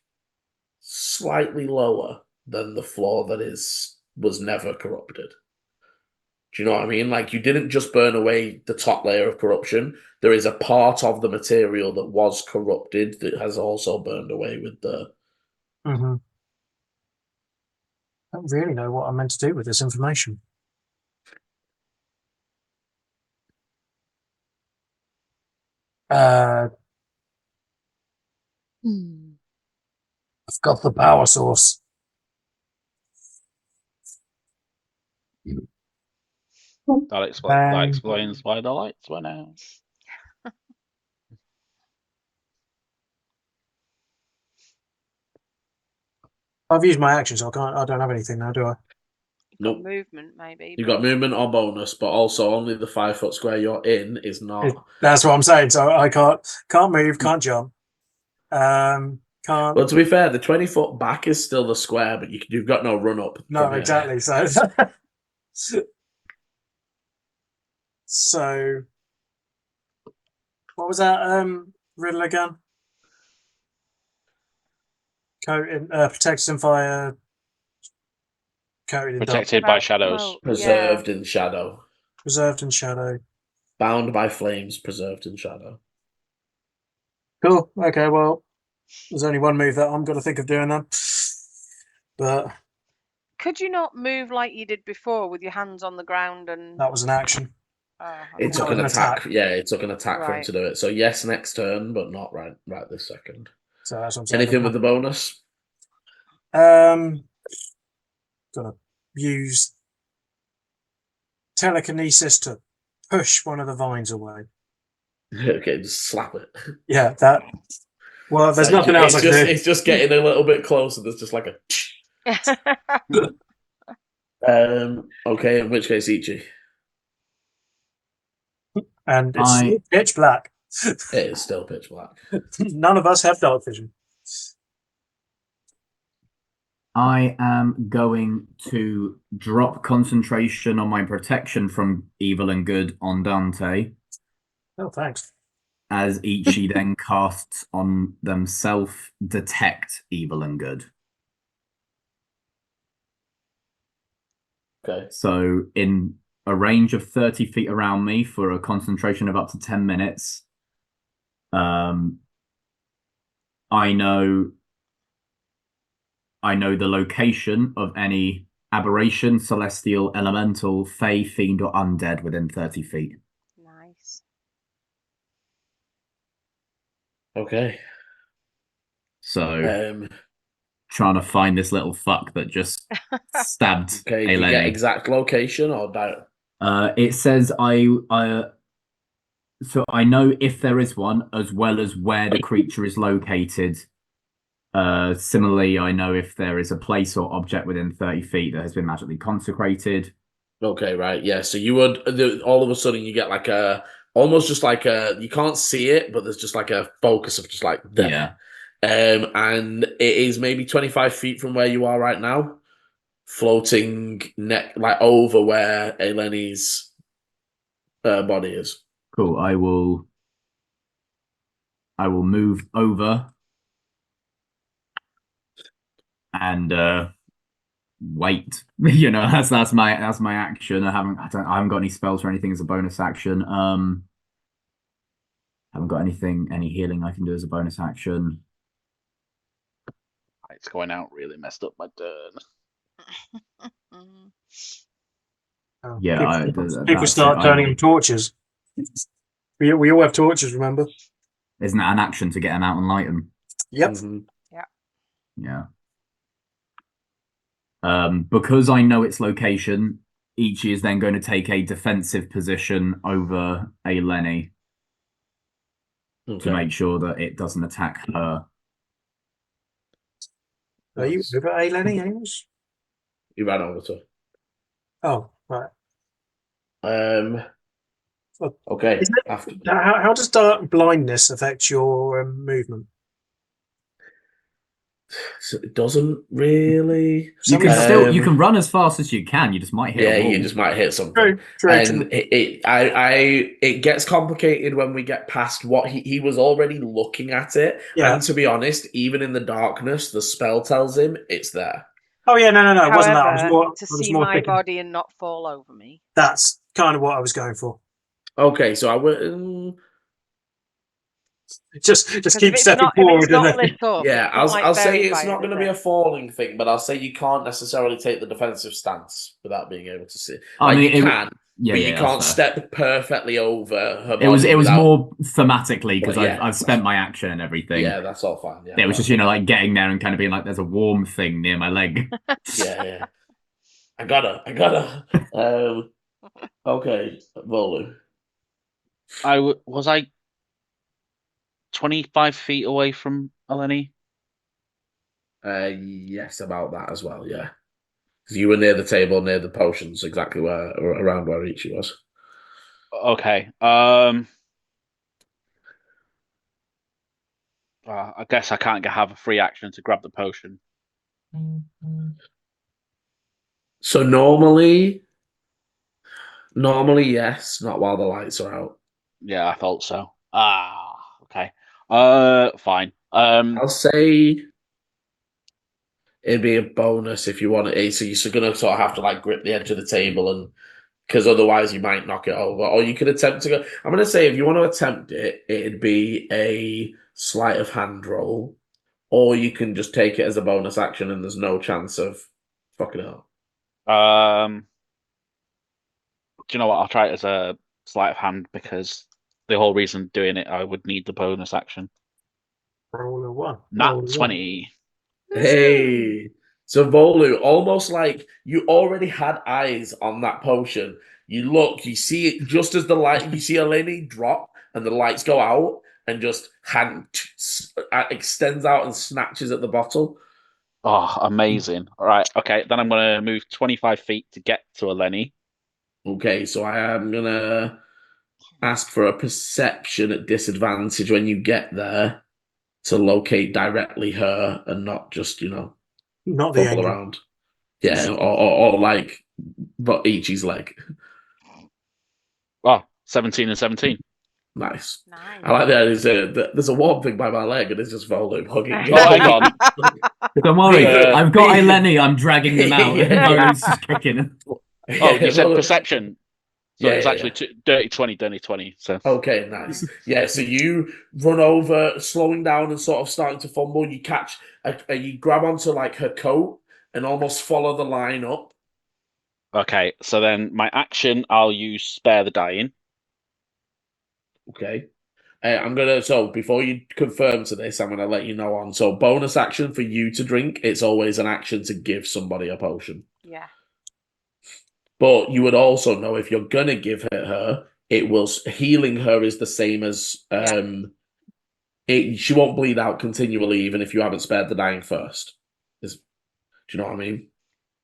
slightly lower than the floor that was never corrupted. Do you know what I mean? Like, you didn't just burn away the top layer of corruption. There is a part of the material that was corrupted that has also burned away with the... Mm-hmm. I don't really know what I'm meant to do with this information. I've got the power source. That explains why the lights went out. I've used my action, so I don't have anything now, do I? Nope. Movement, maybe. You've got movement or bonus, but also only the 5 foot square you're in is not. That's what I'm saying. So I can't move, can't jump. Can't. Well, to be fair, the 20 foot back is still the square, but you've got no run up. No, exactly. So what was that riddle again? Protected in fire, coated in protected by shadows, preserved in shadow, preserved in shadow, bound by flames, preserved in shadow. Cool. Okay, well, there's only one move that I'm going to think of doing then. But could you not move like you did before with your hands on the ground? And that was an action. It took an attack. Yeah, it took an attack for him Right. to do it. So yes, next turn, but not right this second. So that's what I'm saying. Anything with the bonus? gonna use telekinesis to push one of the vines away. Okay, just slap it. Yeah, that. Well, there's nothing else I can do. It's just getting a little bit closer. There's just like a. Okay, in which case, Ichi. And it's still pitch black. It is still pitch black. None of us have dark vision. I am going to drop concentration on my protection from evil and good on Dante, Oh, thanks. as Ichi then casts on themselves detect evil and good. Okay. So in a range of 30 feet around me for a concentration of up to 10 minutes, I know the location of any aberration, celestial, elemental, fey, fiend, or undead within 30 feet. Nice. Okay. So trying to find this little fuck that just stabbed Okay, do you get Eleni. exact location or direct? It says so I know if there is one, as well as where the creature is located. Similarly, I know if there is a place or object within 30 feet that has been magically consecrated. Okay, right, yeah. So you would all of a sudden you get like a almost just like a you can't see it, but there's just like a focus of just like there. Yeah. And it is maybe 25 feet from where you are right now, floating like over where Eleni's body is. Cool. I will move over and wait. You know, that's my action. I haven't got any spells or anything as a bonus action. Haven't got any healing I can do as a bonus action. It's going out really messed up my turn. Yeah, people start turning them torches. We all have torches, remember? Isn't that an action to get them out and light them? Yep. Mm-hmm. Yeah. Because I know its location, Ichi is then going to take a defensive position over Eleni to make sure that it doesn't attack her. Are you over Eleni, Amos? You ran over to her. Oh, right. Okay. How does dark blindness affect your movement? So it doesn't really. You can you can run as fast as you can. You just might hit a wall. You just might hit something. True. And it gets complicated when we get past what he was already looking at it. Yeah. And to be honest, even in the darkness, the spell tells him it's there. Oh yeah, no, However, it wasn't that. I was to see my body and not fall over me. That's kind of what I was going for. Okay, so I would. Just keep stepping forward. I'll say it's not going to be a falling thing, but I'll say you can't necessarily take the defensive stance without being able to see. I mean, you can, but you can't step perfectly over her body. It was more thematically because I've spent my action and everything. Yeah, that's all fine. Yeah, it was just like getting there and kind of being like, there's a warm thing near my leg. yeah. I got her. Okay, Volu. Was I 25 feet away from Eleni? Yes, about that as well, yeah. Because you were near the table, near the potions, exactly around where Ichi was. Okay. I guess I can't have a free action to grab the potion. So normally, yes, not while the lights are out. Yeah, I thought so. Okay. Fine. I'll say it'd be a bonus if you want it. So you're going to sort of have to like grip the edge of the table, and because otherwise you might knock it over. Or you could attempt to go. I'm going to say if you want to attempt it, it'd be a sleight of hand roll, or you can just take it as a bonus action, and there's no chance of fucking it up. Do you know what? I'll try it as a sleight of hand because the whole reason doing it, I would need the bonus action. Roll a 1. Nat 20. Hey, So Volu, almost like you already had eyes on that potion. You look, you see it just as the light, you see Eleni drop and the lights go out and just hand extends out and snatches at the bottle. Oh, amazing. All right. Okay. Then I'm going to move 25 feet to get to Eleni. Okay, so I am going to ask for a perception at disadvantage when you get there to locate directly her and not just, Not the bubble angel. around. Yeah, or like but Ichi's leg. Oh, 17 and 17. Nice. Nice. I like that. There's a warm thing by my leg, and it's just Volu hugging me. Oh, hang on. Don't worry, I've got me- Eleni. I'm dragging them out. Yeah. Volu's just kicking. Oh, you said perception. So it's actually dirty 20. So Okay, nice. Yeah, so you run over, slowing down and sort of starting to fumble. You catch, you grab onto like her coat and almost follow the line up. okay. So then my action, I'll use spare the dying. Okay. So before you confirm to this, I'm gonna let you know on. So bonus action for you to drink, it's always an action to give somebody a potion. Yeah. But you would also know if you're gonna give it her, healing her is the same as she won't bleed out continually even if you haven't spared the dying first. Do you know what I mean?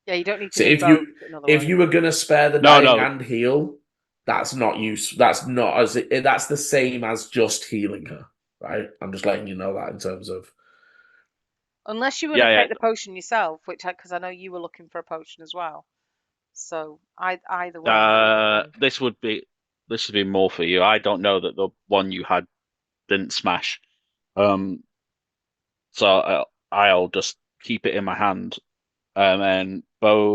Yeah, you don't need to So do both, in other if words. you were gonna spare the No, dying no. and heal, that's not use. That's not as that's the same as just healing her, right? I'm just letting you know that in terms of. Unless you want Yeah, to yeah. take the potion yourself, because I know you were looking for a potion as well. So either way. This would be more for you. I don't know that the one you had didn't smash. So I'll just keep it in my hand. And bonus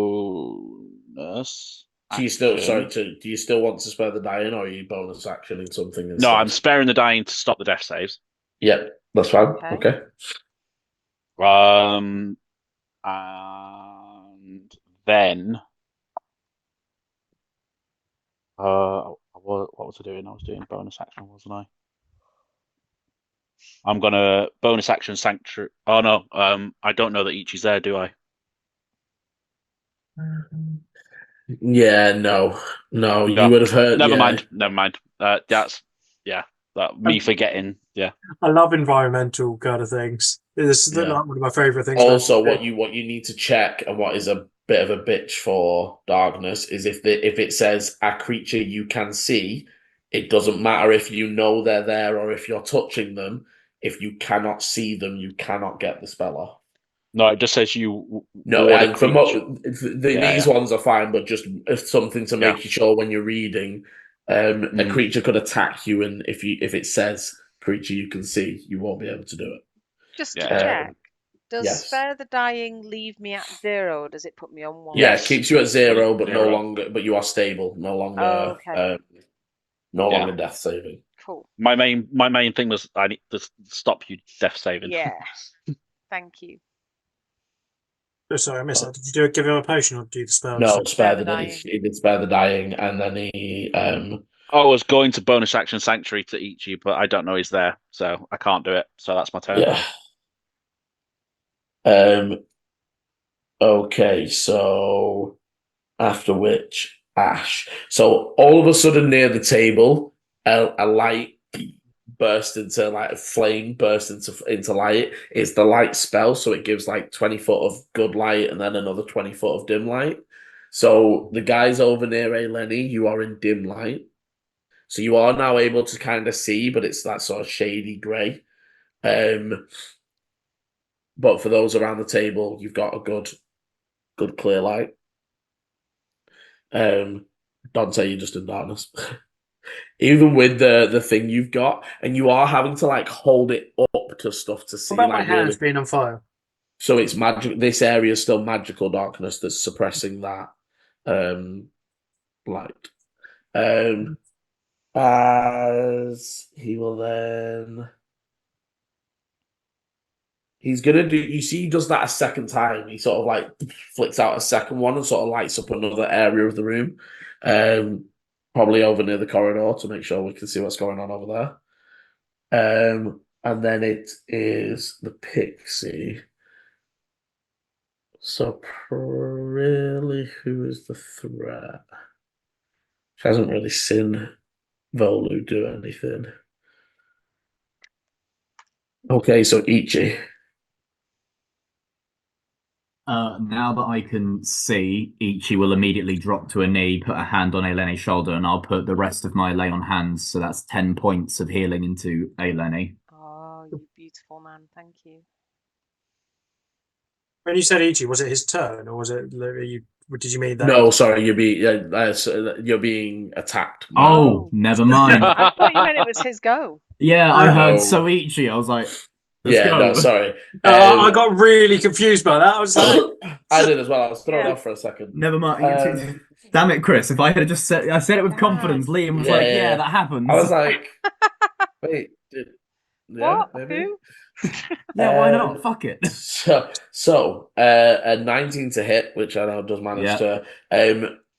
Do you still action. do you still want to spare the dying, or are you bonus action in something instead? No, I'm sparing the dying to stop the death saves. Yep, that's fine. Okay. And then what was I doing? I was doing bonus action, wasn't I? I'm gonna bonus action sanctuary. Oh no, I don't know that Ichi's there, do I? Yeah, no, you would have heard. Never mind. That's me forgetting. Yeah. I love environmental kind of things. This is like one of my favorite things. Also, what you need to check, and what is a bit of a bitch for darkness, is if it says a creature you can see, it doesn't matter if you know they're there or if you're touching them. If you cannot see them, you cannot get the spell off. No, it just says you. No, and these ones are fine, but just something to make you sure when you're reading. A creature could attack you, and if it says creature you can see, you won't be able to do it. Just to check, does spare the dying leave me at 0, or does it put me on 1? Yeah, it keeps you at 0, but no longer. But you are stable, no longer. No longer death saving. Cool. My main thing was I need to stop you death saving. Yeah. Thank you. Oh, sorry, I missed that. Did you give him a potion or do the spell? No, spare the dying. He did spare the dying, and then he. I was going to bonus action sanctuary to Ichi, but I don't know he's there, so I can't do it. So that's my turn. Yeah. Okay, so after which Ash. So all of a sudden near the table, a light burst into like a flame burst into light. It's the light spell, so it gives like 20 foot of good light and then another 20 foot of dim light. So the guys over near Eleni, you are in dim light. So you are now able to kind of see, but it's that sort of shady grey. But for those around the table, you've got a good clear light. Dante, you're just in darkness. Even with the thing you've got, and you are having to like hold it up to stuff to see. What about like, my hands being on fire? So it's magic. This area is still magical darkness that's suppressing that light. As he will then. He's gonna do. You see, he does that a second time. He sort of like flicks out a second one and sort of lights up another area of the room, probably over near the corridor to make sure we can see what's going on over there. And then it is the pixie. So really, who is the threat? She hasn't really seen Volu do anything. Okay, so Ichi. Now that I can see, Ichi will immediately drop to a knee, put a hand on Elene's shoulder, and I'll put the rest of my lay on hands. So that's 10 points of healing into Eleni. Oh, you beautiful man. Thank you. When you said Ichi, was it his turn, or was it you? Did you mean that? No, sorry, you're being attacked. Oh, never mind. I thought you meant it was his go. Yeah, I heard No. Soichi. I was like, let's go. No, sorry. I got really confused by that. I was like, I did as well. I was thrown Yeah. off for a second. Never mind. Damn it, Chris. If I had just said, I said it with Dad. confidence. Liam was like, yeah, that happens. I was like, wait, What? maybe? Who? Yeah, why not? Fuck it. So, a 19 to hit, which I know does manage to.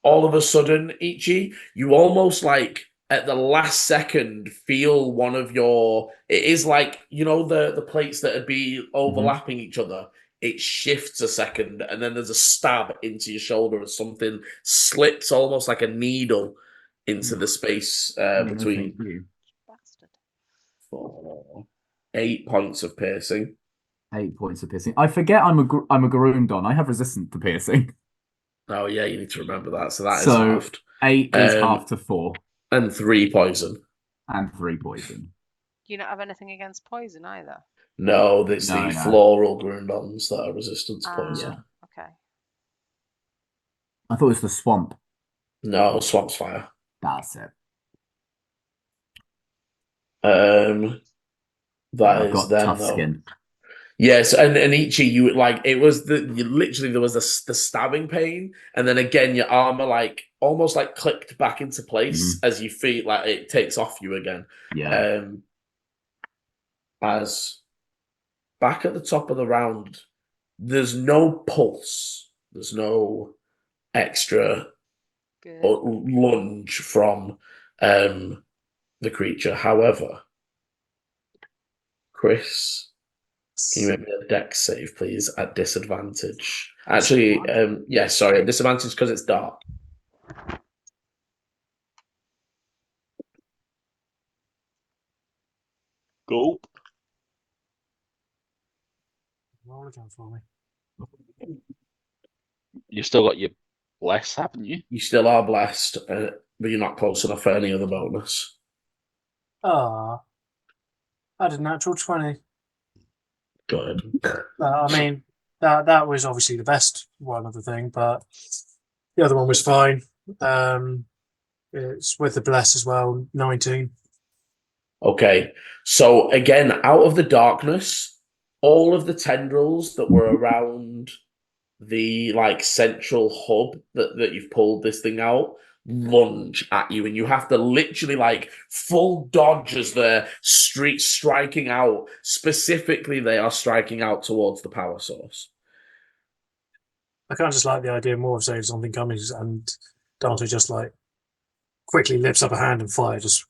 All of a sudden, Ichi, you almost like at the last second feel one of your. It is like, you know, the plates that would be overlapping each other. It shifts a second, and then there's a stab into your shoulder as something slips almost like a needle into the space between. Bastard. 4, 8 points of piercing. 8 points of piercing. I forget I'm a Garundon. I have resistance to piercing. Oh yeah, you need to remember that. So that is halved. 8 is half to 4. And 3 poison. And 3 poison. Do you not have anything against poison either? No, it's the floral Grundons that are resistant to poison. Okay. I thought it was the swamp. No, swamp's fire. That's it. That is them tough though. skin. Yes, and Ichi, you like it was literally there was the stabbing pain, and then again your armor like almost like clicked back into place as you feel like it takes off you again. Yeah. As back at the top of the round, there's no pulse, there's no extra lunge from the creature. However, Chris, can you make me a dex save, please, at disadvantage? Actually, at disadvantage because it's dark. Go. roll again for me. You've still got your bless, haven't you? You still are blessed, but you're not close enough for any other bonus. I had a natural 20. Good. I mean, that was obviously the best one of the thing, but the other one was fine. It's with the bless as well, 19. Okay, so again, out of the darkness, all of the tendrils that were around the like central hub that you've pulled this thing out lunge at you, and you have to literally like full dodge as they're striking out. Specifically, they are striking out towards the power source. I kind of just like the idea more of saying something coming and Dante just like quickly lifts up a hand and fire just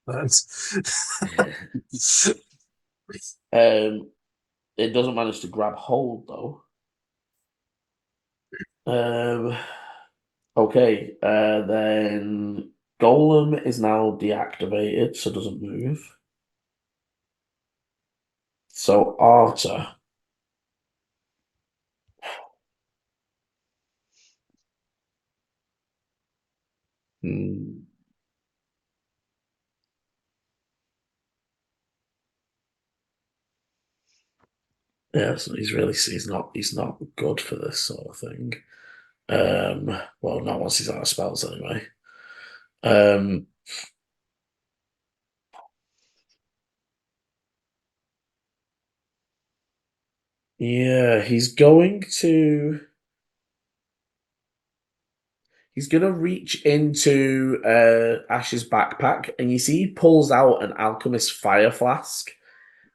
burns. It doesn't manage to grab hold though. Okay, then Golem is now deactivated, so doesn't move. So Arta. Yeah, so he's not good for this sort of thing. Well, not once he's out of spells anyway. Yeah, he's gonna reach into Ash's backpack, and you see he pulls out an alchemist fire flask.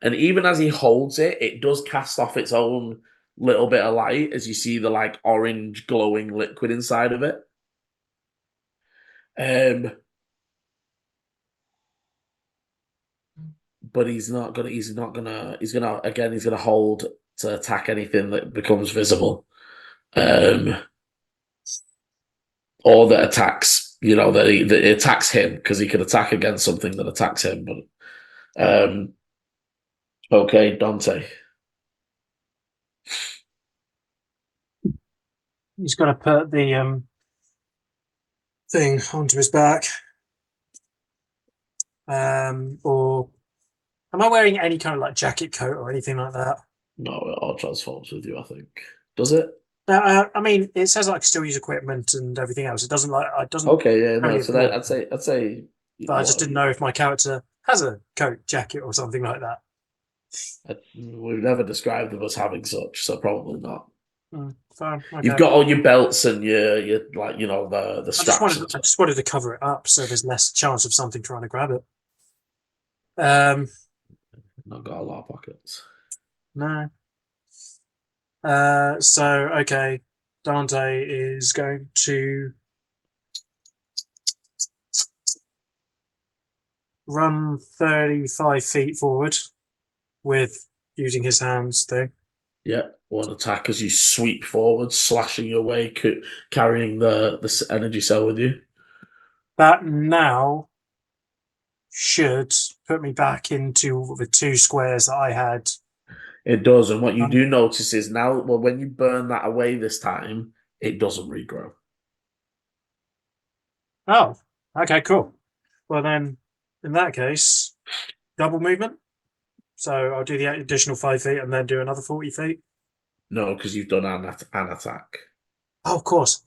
And even as he holds it, it does cast off its own little bit of light as you see the like orange glowing liquid inside of it. But he's gonna hold to attack anything that becomes visible. Or that attacks, that it attacks him, because he can attack against something that attacks him. But okay, Dante. He's got to put the thing onto his back. Or am I wearing any kind of like jacket coat or anything like that? No, it all transforms with you, I think. Does it? I mean, it says I can still use equipment and everything else. It doesn't Okay, yeah, no. really So that, I'd say. But I just didn't know if my character has a coat, jacket, or something like that. We've never described them as having such, so probably not. Fine. Okay. You've got all your belts and your like the straps. I just wanted to cover it up so there's less chance of something trying to grab it. Not got a lot of pockets. No. So okay, Dante is going to run 35 feet forward with using his hands thing. Yeah, one attack as you sweep forward, slashing your way, carrying the energy cell with you. That now should put me back into the 2 squares that I had. It does, and what you do notice is now, well, when you burn that away this time, it doesn't regrow. Oh, okay, cool. Well then, in that case, double movement. So I'll do the additional 5 feet and then do another 40 feet. No, because you've done an attack. Oh, of course.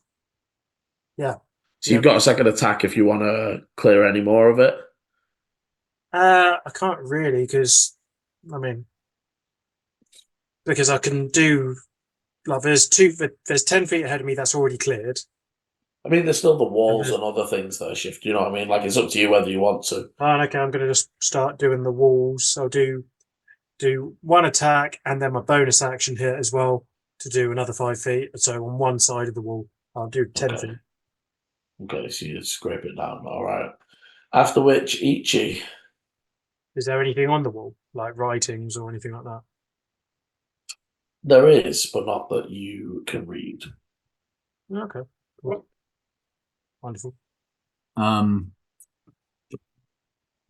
Yeah. So you've got a second attack if you want to clear any more of it. I can't really because I can do like there's 10 feet ahead of me that's already cleared. I mean, there's still the walls and other things that are shift. You know what I mean? Like, it's up to you whether you want to. Okay, I'm going to just start doing the walls. I'll do one attack and then my bonus action hit as well to do another 5 feet. So on one side of the wall, I'll do 10 feet. Okay, so you scrape it down. All right. After which, Ichi. Is there anything on the wall, like writings or anything like that? There is, but not that you can read. Okay. Cool. Wonderful.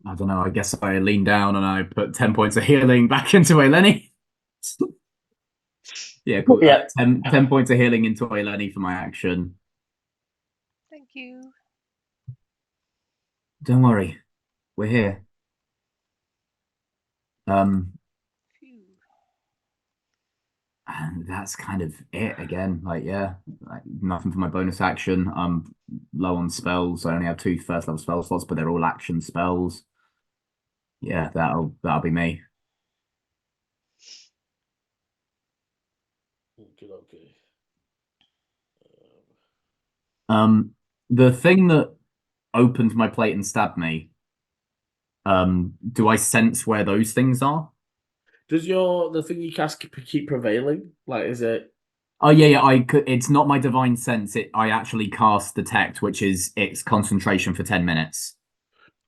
I don't know. I guess I lean down and I put 10 points of healing back into Eleni. Yeah, cool. Yeah. 10 points of healing into Eleni for my action. Thank you. Don't worry, we're here. And that's kind of it again. Like, yeah, nothing for my bonus action. I'm low on spells. I only have 2 first level spell slots, but they're all action spells. Yeah, that'll be me. Okay. The thing that opened my plate and stabbed me. Do I sense where those things are? Does the thing you cast keep prevailing? Like, is it? Oh yeah. It's not my divine sense. I actually cast detect, which is its concentration for 10 minutes.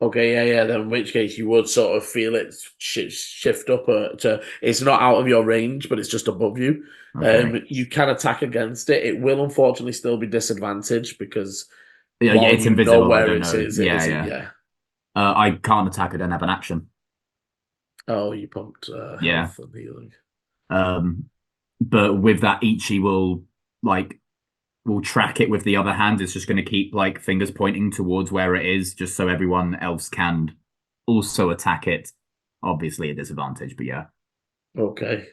Okay, yeah. Then in which case you would sort of feel it shift up to. It's not out of your range, but it's just above you. Okay. You can attack against it. It will unfortunately still be disadvantaged because it's invisible. I don't know. Yeah. I can't attack. I don't have an action. Oh, you pumped health and healing. But with that, Ichi will track it with the other hand. It's just going to keep fingers pointing towards where it is, just so everyone else can also attack it. Obviously a disadvantage, but yeah. Okay.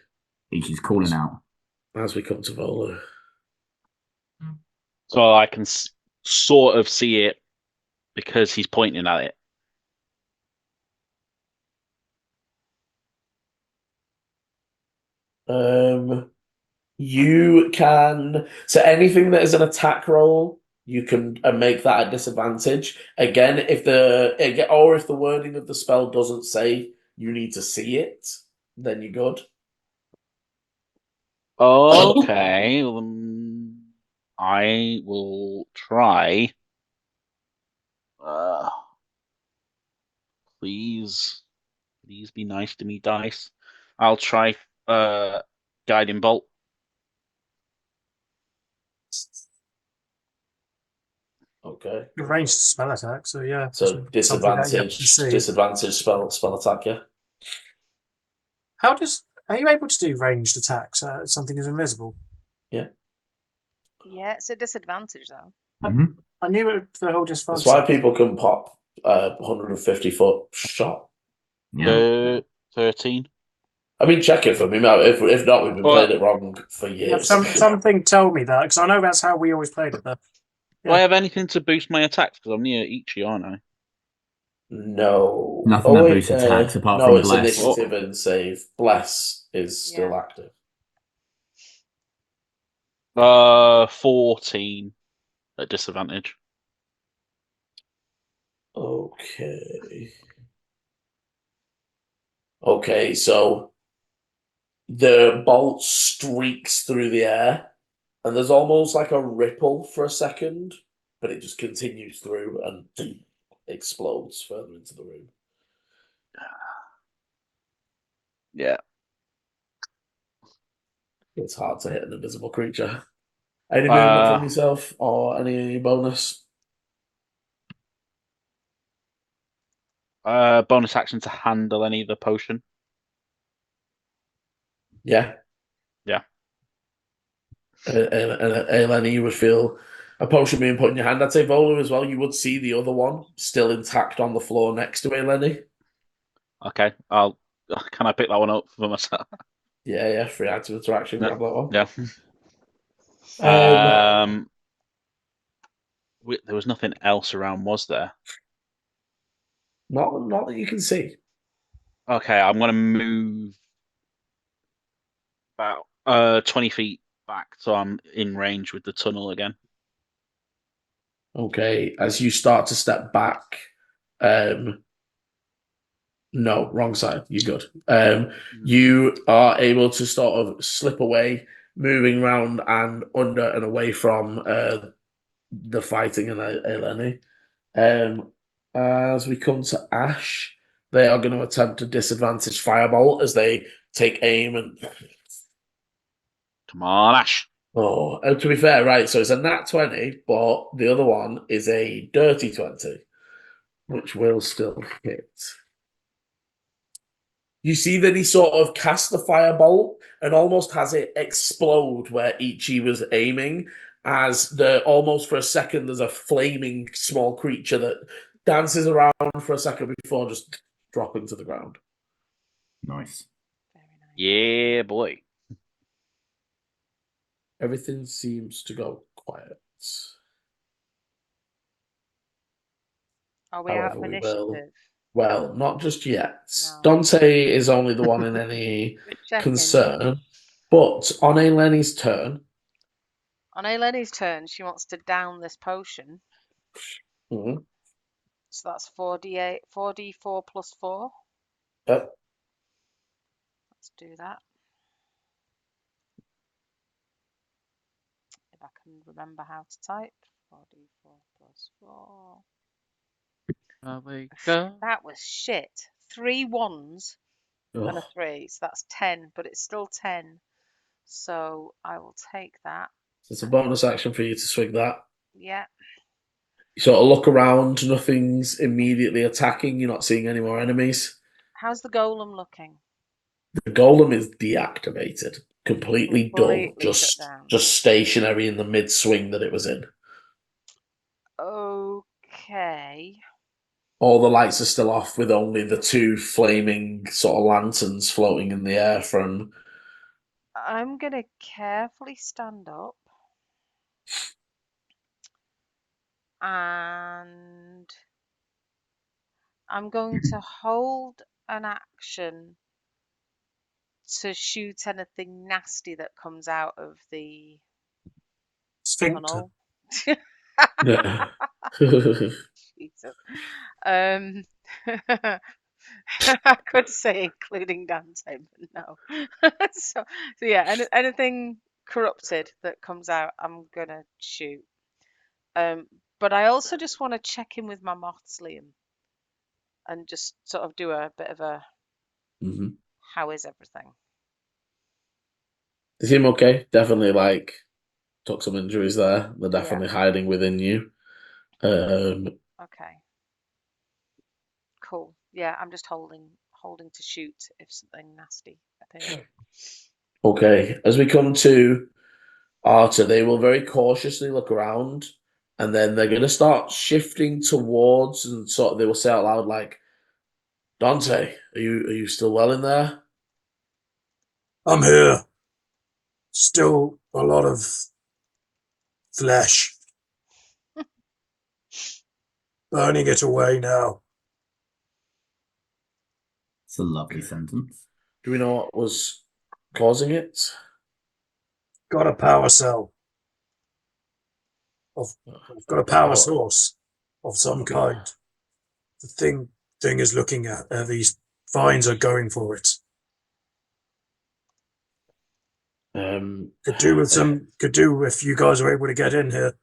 Ichi's calling out. As we come to Volu. So I can sort of see it because he's pointing at it. You can, so anything that is an attack roll, you can make that a disadvantage. Again, if the wording of the spell doesn't say you need to see it, then you're good. Okay, I will try. Please be nice to me, dice. I'll try guiding bolt. Okay. Ranged spell attack, so yeah. So something that you have to see. disadvantage spell attack, yeah. Are you able to do ranged attacks? Something is invisible. Yeah. Yeah, it's a disadvantage though. I knew it the whole just. That's why people can pop 150-foot shot. Yeah. 13. I mean, check it for me. If not, we've been playing it wrong for years. Something told me that because I know that's how we always played it. But Do I have anything to boost my attacks? Because I'm near Ichi, aren't I? No. Nothing that boosts attacks apart from it's bless. initiative and save. Bless is still active. 14 at disadvantage. Okay, so the bolt streaks through the air, and there's almost like a ripple for a second, but it just continues through and explodes further into the room. Yeah. It's hard to hit an invisible creature. Any movement from yourself or any bonus? Bonus action to handle any of the potion. Yeah. Yeah. And Eleni, you would feel a potion being put in your hand. I'd say Volu as well. You would see the other one still intact on the floor next to Eleni. Okay. Can I pick that one up for myself? Yeah. Free item interaction. Grab that one. Yeah. There was nothing else around, was there? Not that you can see. Okay, I'm gonna move about 20 feet back, so I'm in range with the tunnel again. Okay, as you start to step back, no, wrong side. You're good. You are able to sort of slip away, moving around and under and away from the fighting and Eleni. As we come to Ash, they are going to attempt to disadvantage Firebolt as they take aim and. Come on, Ash. Oh, to be fair, right, so it's a nat 20, but the other one is a dirty 20, which will still hit. You see that he sort of casts the firebolt and almost has it explode where Ichi was aiming, as almost for a second there's a flaming small creature that dances around for a second before just dropping to the ground. Nice. Very nice. Yeah, boy. Everything seems to go quiet. Are we out of initiative? Well, not just yet. No. Dante is only the one in any concern. But on Eleni's turn. On Eleni's turn, she wants to down this potion. Mm-hmm. So that's 4d4 plus 4. Yep. Let's do that. If I can remember how to type. 4d4 plus 4. That was shit. 3 1s and a 3. So that's 10, but it's still 10. So I will take that. It's a bonus action for you to swing that. Yeah. You sort of look around, nothing's immediately attacking, you're not seeing any more enemies. How's the golem looking? The golem is deactivated, completely dull, just stationary in the mid-swing that it was in. Okay. All the lights are still off with only the 2 flaming sort of lanterns floating in the air from... I'm going to carefully stand up. And I'm going to hold an action to shoot anything nasty that comes out of the Sphincter. Jesus. I could say including Dante, but no. so yeah, anything corrupted that comes out, I'm gonna shoot. But I also just want to check in with my moths, Liam, and just sort of do a bit of a how is everything? They seem okay. Definitely like took some injuries there. They're definitely Yeah. hiding within you. Okay. Cool. Yeah, I'm just holding to shoot if something nasty appears. Okay. As we come to Arta, they will very cautiously look around, and then they're gonna start shifting towards, and sort of they will say out loud like, "Dante, are you still well in there?" I'm here. Still a lot of flesh. Burning it away now. It's a lovely sentence. Do we know what was causing it? Got a power cell. I've got a power source of some kind. The thing is looking at these vines are going for it. Could do if you guys are able to get in here.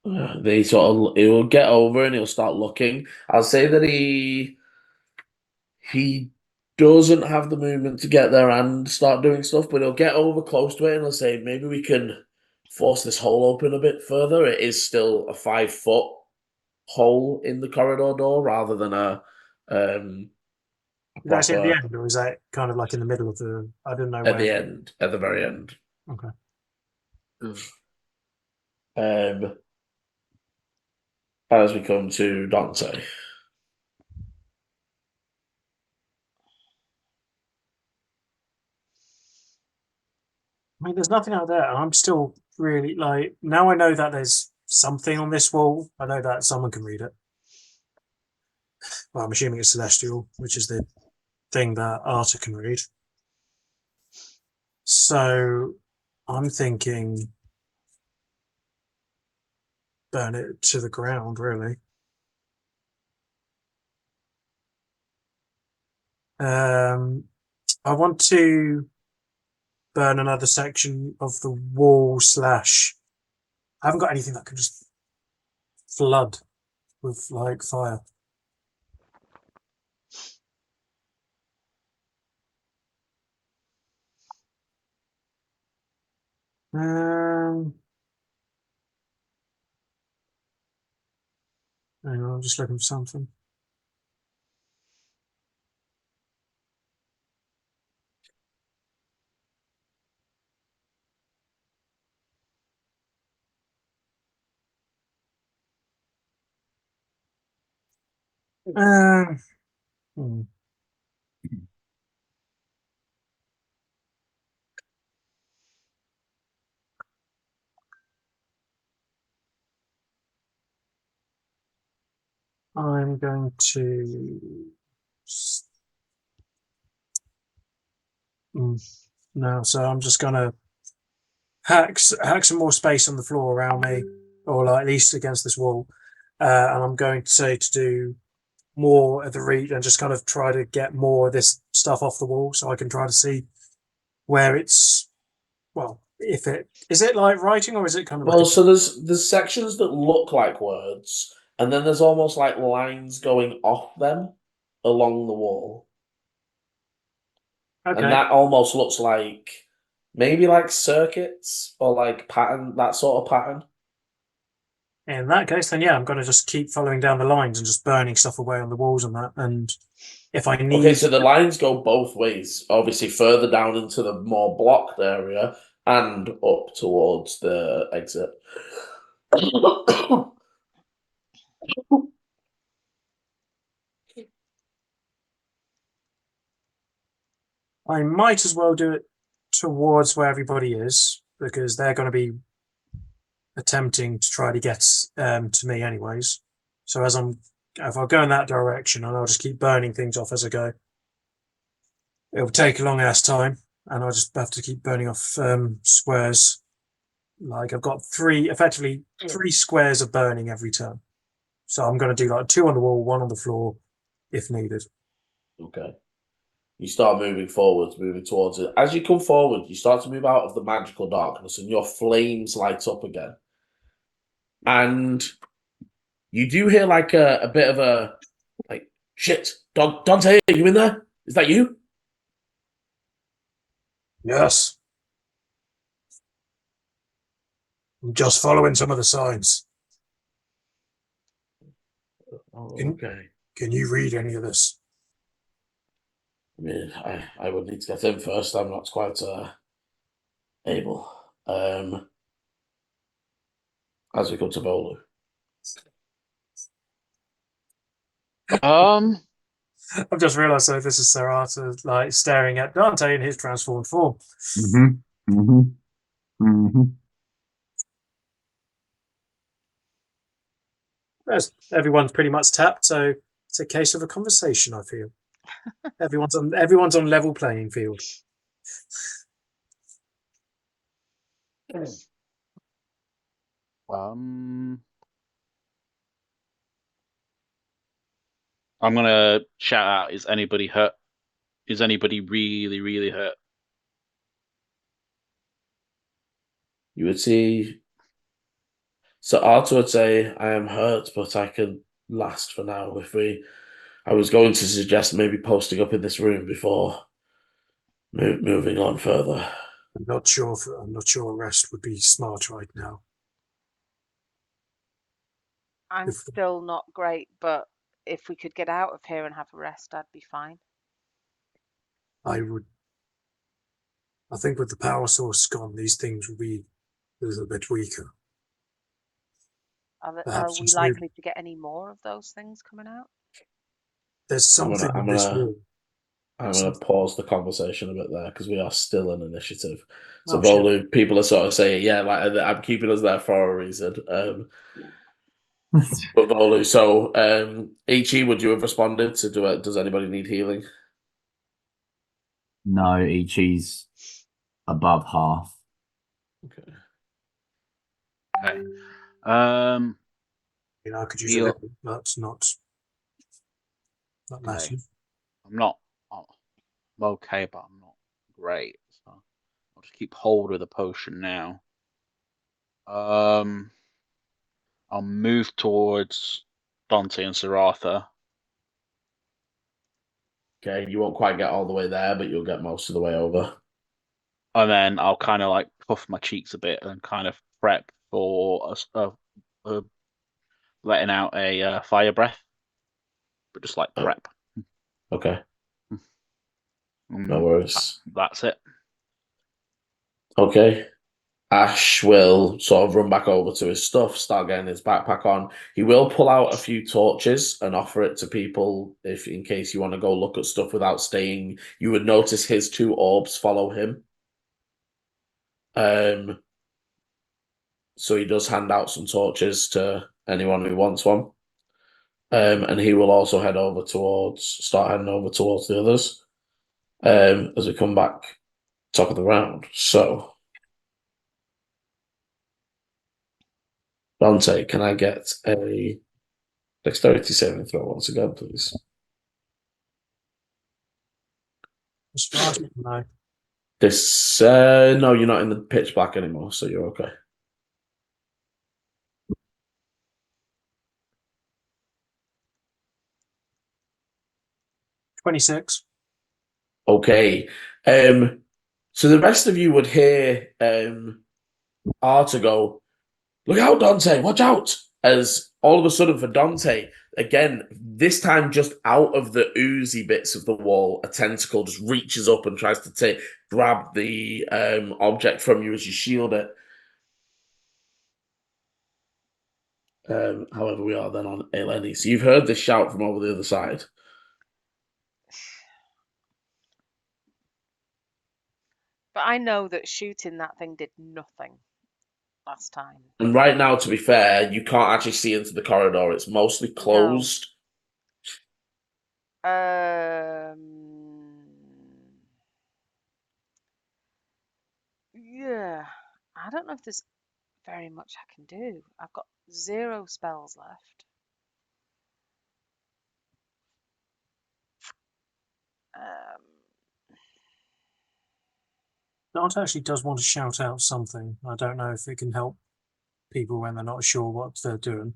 They he will get over and he'll start looking. I'll say that he doesn't have the movement to get there and start doing stuff, but he'll get over close to it and he'll say, maybe we can force this hole open a bit further. It is still a 5-foot hole in the corridor door rather than a Is that actually at the end, or is that kind of like in the middle of the? I don't know. At the end, at the very end. Okay. As we come to Dante. I mean, there's nothing out there, and I'm still really like. Now I know that there's something on this wall. I know that someone can read it. Well, I'm assuming it's celestial, which is the thing that Arta can read. So I'm thinking burn it to the ground, really. I want to burn another section of the wall / I haven't got anything that can just flood with like fire. Hang on, I'm just looking for something. Hmm. I'm going to. No, so I'm just gonna hack some more space on the floor around me, or like at least against this wall, and I'm going to say to do more at the reach and just kind of try to get more of this stuff off the wall, so I can try to see where it's. Well, if it is it like writing, or is it kind of Well, like so there's sections that look like words, and then there's almost like lines going off them along the wall. okay. And that almost looks like maybe like circuits or like pattern, that sort of pattern. In that case, then yeah, I'm going to just keep following down the lines and just burning stuff away on the walls and that. And if I need, Okay, so the lines go both ways. Obviously, further down into the more blocked area and up towards the exit. I might as well do it towards where everybody is because they're going to be attempting to try to get to me anyways. So if I go in that direction, and I'll just keep burning things off as I go. It'll take a long ass time, and I'll just have to keep burning off squares. Like I've got effectively three squares of burning every turn. So I'm going to do like 2 on the wall, 1 on the floor, if needed. Okay. You start moving forwards, moving towards it. As you come forward, you start to move out of the magical darkness and your flames light up again. And you do hear like a bit of a, like, shit, Dante, are you in there? Is that you? Yes. I'm just following some of the signs. Oh, Can- okay. Can you read any of this? I mean, I would need to get in first. I'm not quite able. As we go to Volu. I've just realised, so this is Sir Arthur, like, staring at Dante in his transformed form. Yes, everyone's pretty much tapped, so it's a case of a conversation, I feel. Everyone's on level playing field. I'm gonna shout out, is anybody hurt? Is anybody really, really hurt? You would see. So Arthur would say, I am hurt, but I can last for now. I was going to suggest maybe posting up in this room before moving on further. I'm not sure a rest would be smart right now. I'm still not great, but if we could get out of here and have a rest, I'd be fine. I think with the power source gone, these things will be a little bit weaker. Are we likely to get any more of those things coming out? There's something in this room. I'm going to pause the conversation a bit there because we are still in initiative. So, Volu, people are sort of saying, yeah, like I'm keeping us there for a reason. But Volu, so Ichi, would you have responded to do it? Does anybody need healing? No, Ichi's above half. Okay. I could use a little, but not massive. I'm okay, but I'm not great. So I'll just keep hold of the potion now. I'll move towards Dante and Sir Arthur. Okay, you won't quite get all the way there, but you'll get most of the way over. And then I'll kind of like puff my cheeks a bit and kind of prep for letting out a fire breath, but just like prep. Okay. No worries. That's it. Okay. Ash will sort of run back over to his stuff, start getting his backpack on. He will pull out a few torches and offer it to people if, in case you want to go look at stuff without staying. You would notice his 2 orbs follow him. So he does hand out some torches to anyone who wants one. And he will also start heading over towards the others. As we come back top of the round. So Dante, can I get a dexterity saving throw once again, please? No. No, you're not in the pitch black anymore, so you're okay. $26. Okay. So the rest of you would hear Arthur go, "Look out, Dante, watch out!" As all of a sudden for Dante, again, this time just out of the oozy bits of the wall, a tentacle just reaches up and tries to grab the object from you as you shield it. However, we are then on Eleni. So you've heard this shout from over the other side. But I know that shooting that thing did nothing last time. And right now, to be fair, you can't actually see into the corridor. It's mostly closed. Yeah, I don't know if there's very much I can do. I've got 0 spells left. Dante actually does want to shout out something. I don't know if it can help people when they're not sure what they're doing.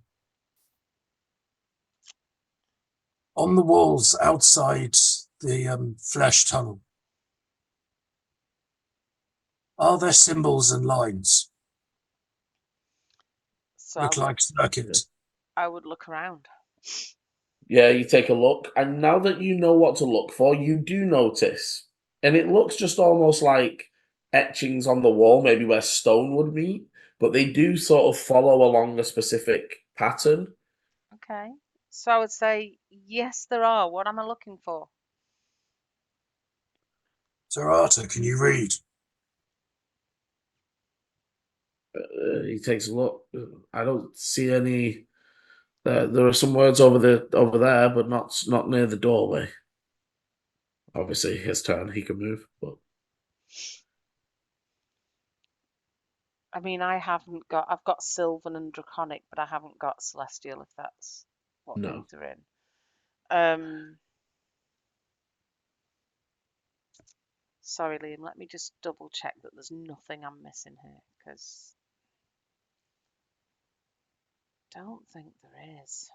On the walls outside the flesh tunnel, Are there symbols and lines? So Look like circuits. I would look around. Yeah, you take a look, and now that you know what to look for, you do notice, and it looks just almost like etchings on the wall, maybe where stone would meet, but they do sort of follow along a specific pattern. Okay. So I would say, yes, there are. What am I looking for? Sir Arthur, can you read? He takes a look. I don't see any. There are some words over there, but not near the doorway. Obviously, his turn. He can move, but I mean, I've got Sylvan and Draconic, but I haven't got Celestial, if that's what no. things are in. Sorry, Liam, let me just double check that there's nothing I'm missing here, because I don't think there is.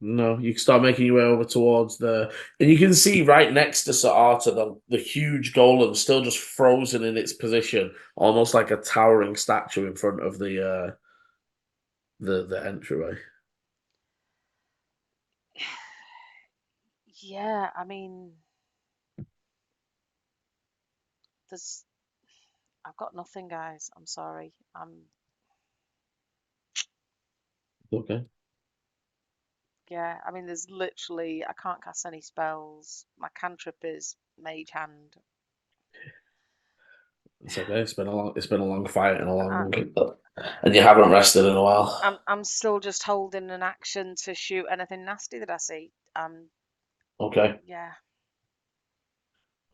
No, you can start making your way over towards and you can see right next to Sir Arthur the huge golem still just frozen in its position, almost like a towering statue in front of the entryway. Yeah, I mean, I've got nothing, guys. I'm sorry. Okay. Yeah, I mean, there's literally, I can't cast any spells. My cantrip is Mage Hand. It's okay. It's been a long fight and and you haven't rested in a while. I'm still just holding an action to shoot anything nasty that I see. Okay. Yeah.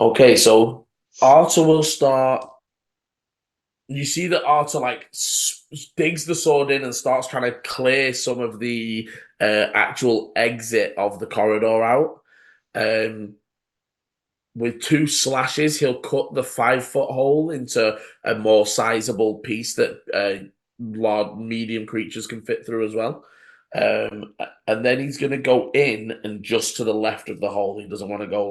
Okay, so Arthur will start. You see that Arthur digs the sword in and starts trying to clear some of the actual exit of the corridor out. With 2 slashes, he'll cut the 5-foot hole into a more sizable piece that large, medium creatures can fit through as well. And then he's going to go in and just to the left of the hole. He doesn't want to go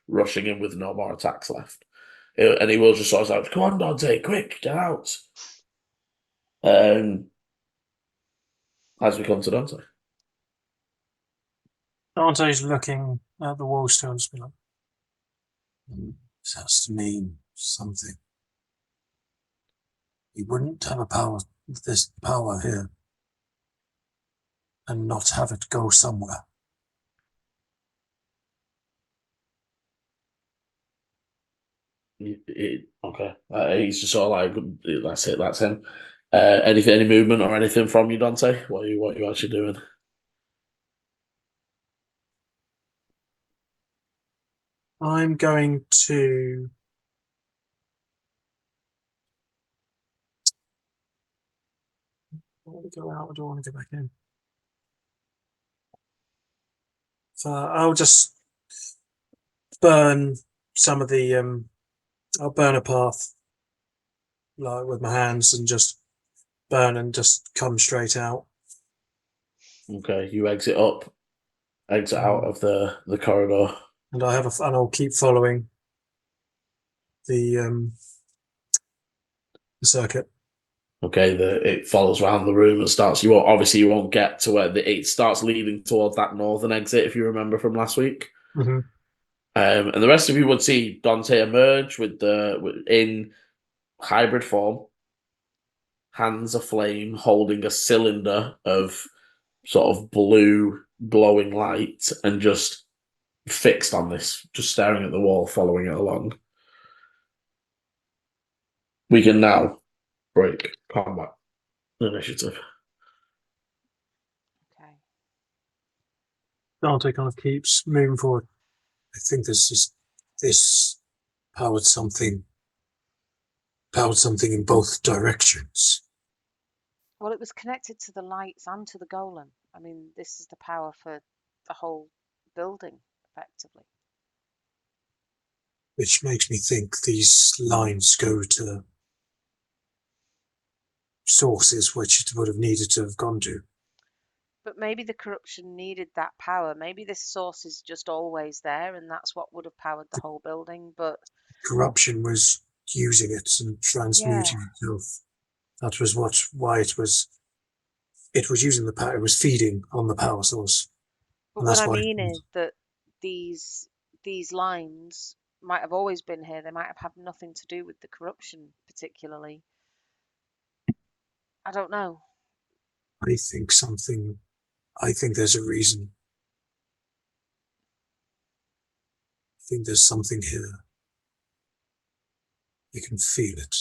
rushing in with no more attacks left. And he will just sort of say, "Come on, Dante, quick, get out." As we come to Dante. Dante's looking at the wall still and just be like, this has to mean something. He wouldn't have this power here, and not have it go somewhere. Okay. He's just sort of like, that's it, that's him. Any movement or anything from you, Dante? What are you actually doing? I'm going to I want to go out, or do I want to go back in? So I'll just burn some of the I'll burn a path like with my hands and just burn and just come straight out. Okay, you exit out of the corridor. And I'll keep following the circuit. Okay, it follows around the room and starts. You won't get to where it starts leading towards that northern exit, if you remember from last week. Mm-hmm. And the rest of you would see Dante emerge in hybrid form, hands aflame, holding a cylinder of sort of blue glowing light, and just fixed on this, just staring at the wall, following it along. We can now break combat initiative. Okay. Dante kind of keeps moving forward. I think this powered something in both directions. Well, it was connected to the lights and to the golem. I mean, this is the power for the whole building, effectively. Which makes me think these lines go to sources which it would have needed to have gone to. But maybe the corruption needed that power. Maybe this source is just always there, and that's what would have powered the whole building. But corruption was using it and transmuting itself. That was why it was using the power. It was feeding on the power source. But what I mean is that these lines might have always been here. They might have had nothing to do with the corruption, particularly. I don't know. I think there's a reason. I think there's something here. You can feel it.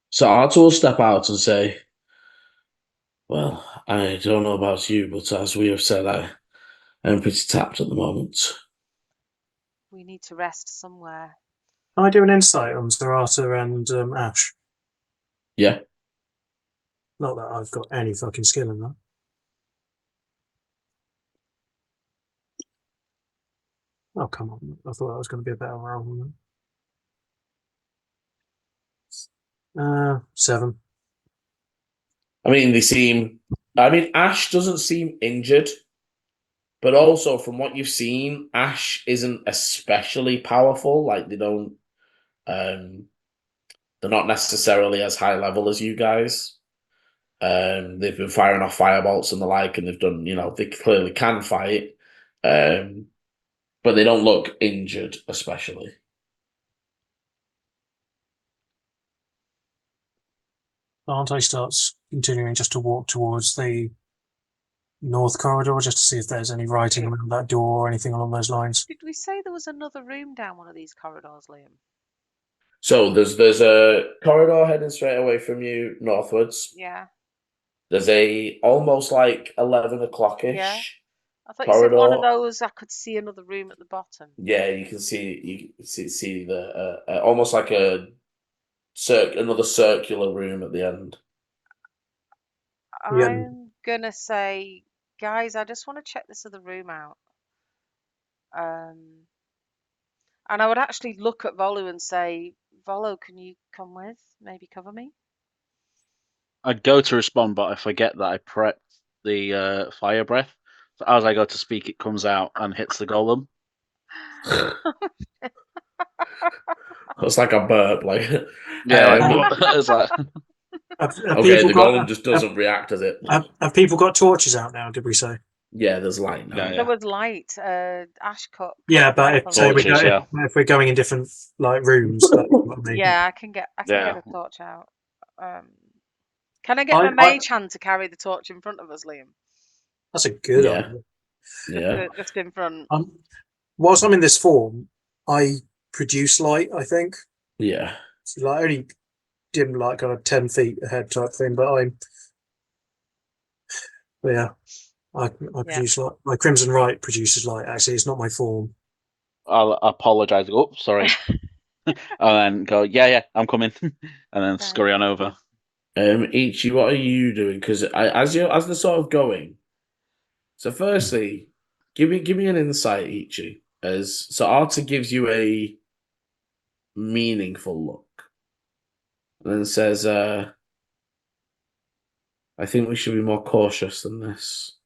So Arthur will step out and say, well, I don't know about you, but as we have said, I am pretty tapped at the moment. We need to rest somewhere. Can I do an insight on Zarata and Ash? Yeah. Not that I've got any fucking skill in that. Oh, come on. I thought that was going to be a better roll than that. 7. I mean, Ash doesn't seem injured, but also from what you've seen, Ash isn't especially powerful. Like, they're not necessarily as high level as you guys. They've been firing off firebolts and the like, and they've done, they clearly can fight. But they don't look injured, especially. Dante starts continuing just to walk towards the north corridor, just to see if there's any writing around that door or anything along those lines. Did we say there was another room down one of these corridors, Liam? So there's a corridor heading straight away from you northwards. Yeah. There's a almost like 11 o'clock-ish. Yeah. I thought corridor. You said one of those. I could see another room at the bottom. Yeah, you can see the almost like another circular room at the end. I'm gonna say, guys, I just want to check this other room out. And I would actually look at Volu and say, Volo, can you come with? Maybe cover me? I'd go to respond, but I forget that I prepped the fire breath. So as I go to speak, it comes out and hits the golem. It's like a burp, like it's like. Okay, the golem just doesn't react, does it? Have people got torches out now? Did we say? Yeah, there's light now. There was light. Ash cut. Yeah, but if we're going in different rooms, that's what I mean. Yeah, I can get a torch out. Can I get my mage hand to carry the torch in front of us, Liam? That's a good idea. Yeah. Just in front. Whilst I'm in this form, I produce light, I think. Yeah. So only dim light, kind of 10 feet ahead type thing, but I produce light. My Crimson Rite produces light, actually. It's not my form. I'll apologise. Oh, sorry. And then go, yeah, I'm coming. And then scurry on over. Ichi, what are you doing? Because as they're sort of going. So firstly, give me an insight, Ichi. So Arta gives you a meaningful look. And then says, I think we should be more cautious than this.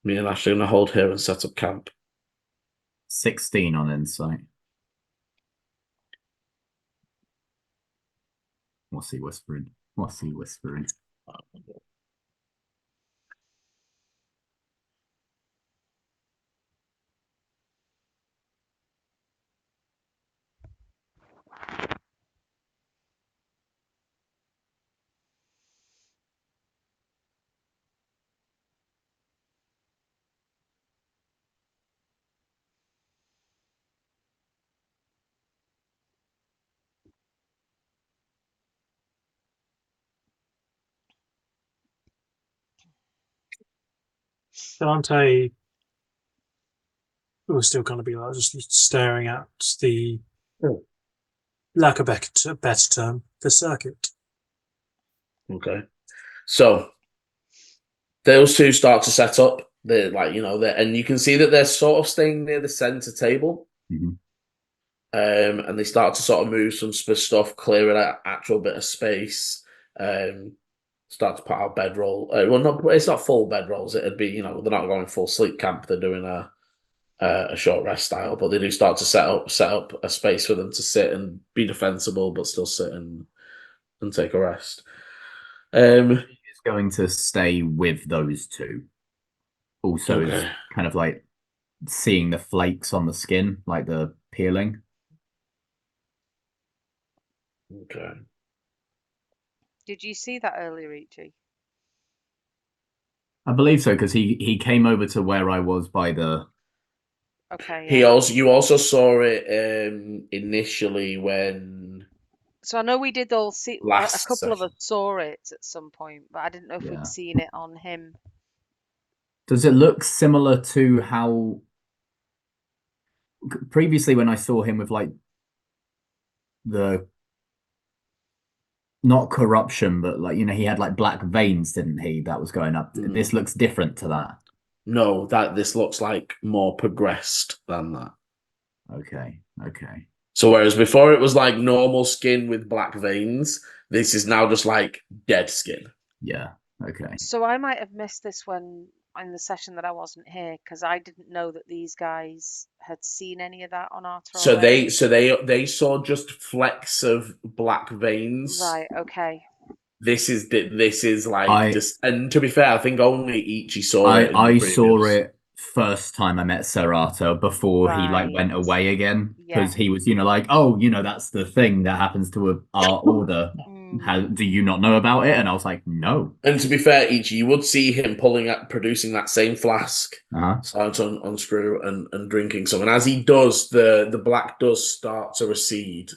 Me and Ash are going to hold here and set up camp. 16 on insight. What's he whispering? Dante will still kind of be just staring at the lack of a better term, the circuit. Okay. So those two start to set up. They're and you can see that they're sort of staying near the center table. Mm-hmm. And they start to sort of move some stuff, clear an actual bit of space. Start to put out bedroll. It's not full bedrolls. It'd be, they're not going full sleep camp. They're doing a short rest style, but they do start to set up a space for them to sit and be defensible, but still sit and take a rest. He's going to stay with those two. Also, Okay. is kind of like seeing the flakes on the skin, like the peeling. Okay. Did you see that earlier, Ichi? I believe so, because he came over to where I was by the. Okay. He Yeah. you also saw it initially when. So I know we did all see a Last couple of session. us saw it at some point, but I didn't know if Yeah. we'd seen it on him. Does it look similar to how previously when I saw him with like the not corruption, but like he had like black veins, didn't he? That was going up. This looks different to that. No, this looks like more progressed than that. Okay. So whereas before it was like normal skin with black veins, this is now just like dead skin. Yeah. Okay. So I might have missed this when in the session that I wasn't here because I didn't know that these guys had seen any of that on Arta already. They saw just flecks of black veins. Right. Okay. This is like just, and to be fair, I think only Ichi saw it. I saw it first time I met Serato before he like went away again, because he was like, oh, that's the thing that happens to our order. How do you not know about it? And I was like, no. And to be fair, Ichi, you would see him producing that same flask, starting to unscrew and drinking some. And as he does, the black does start to recede.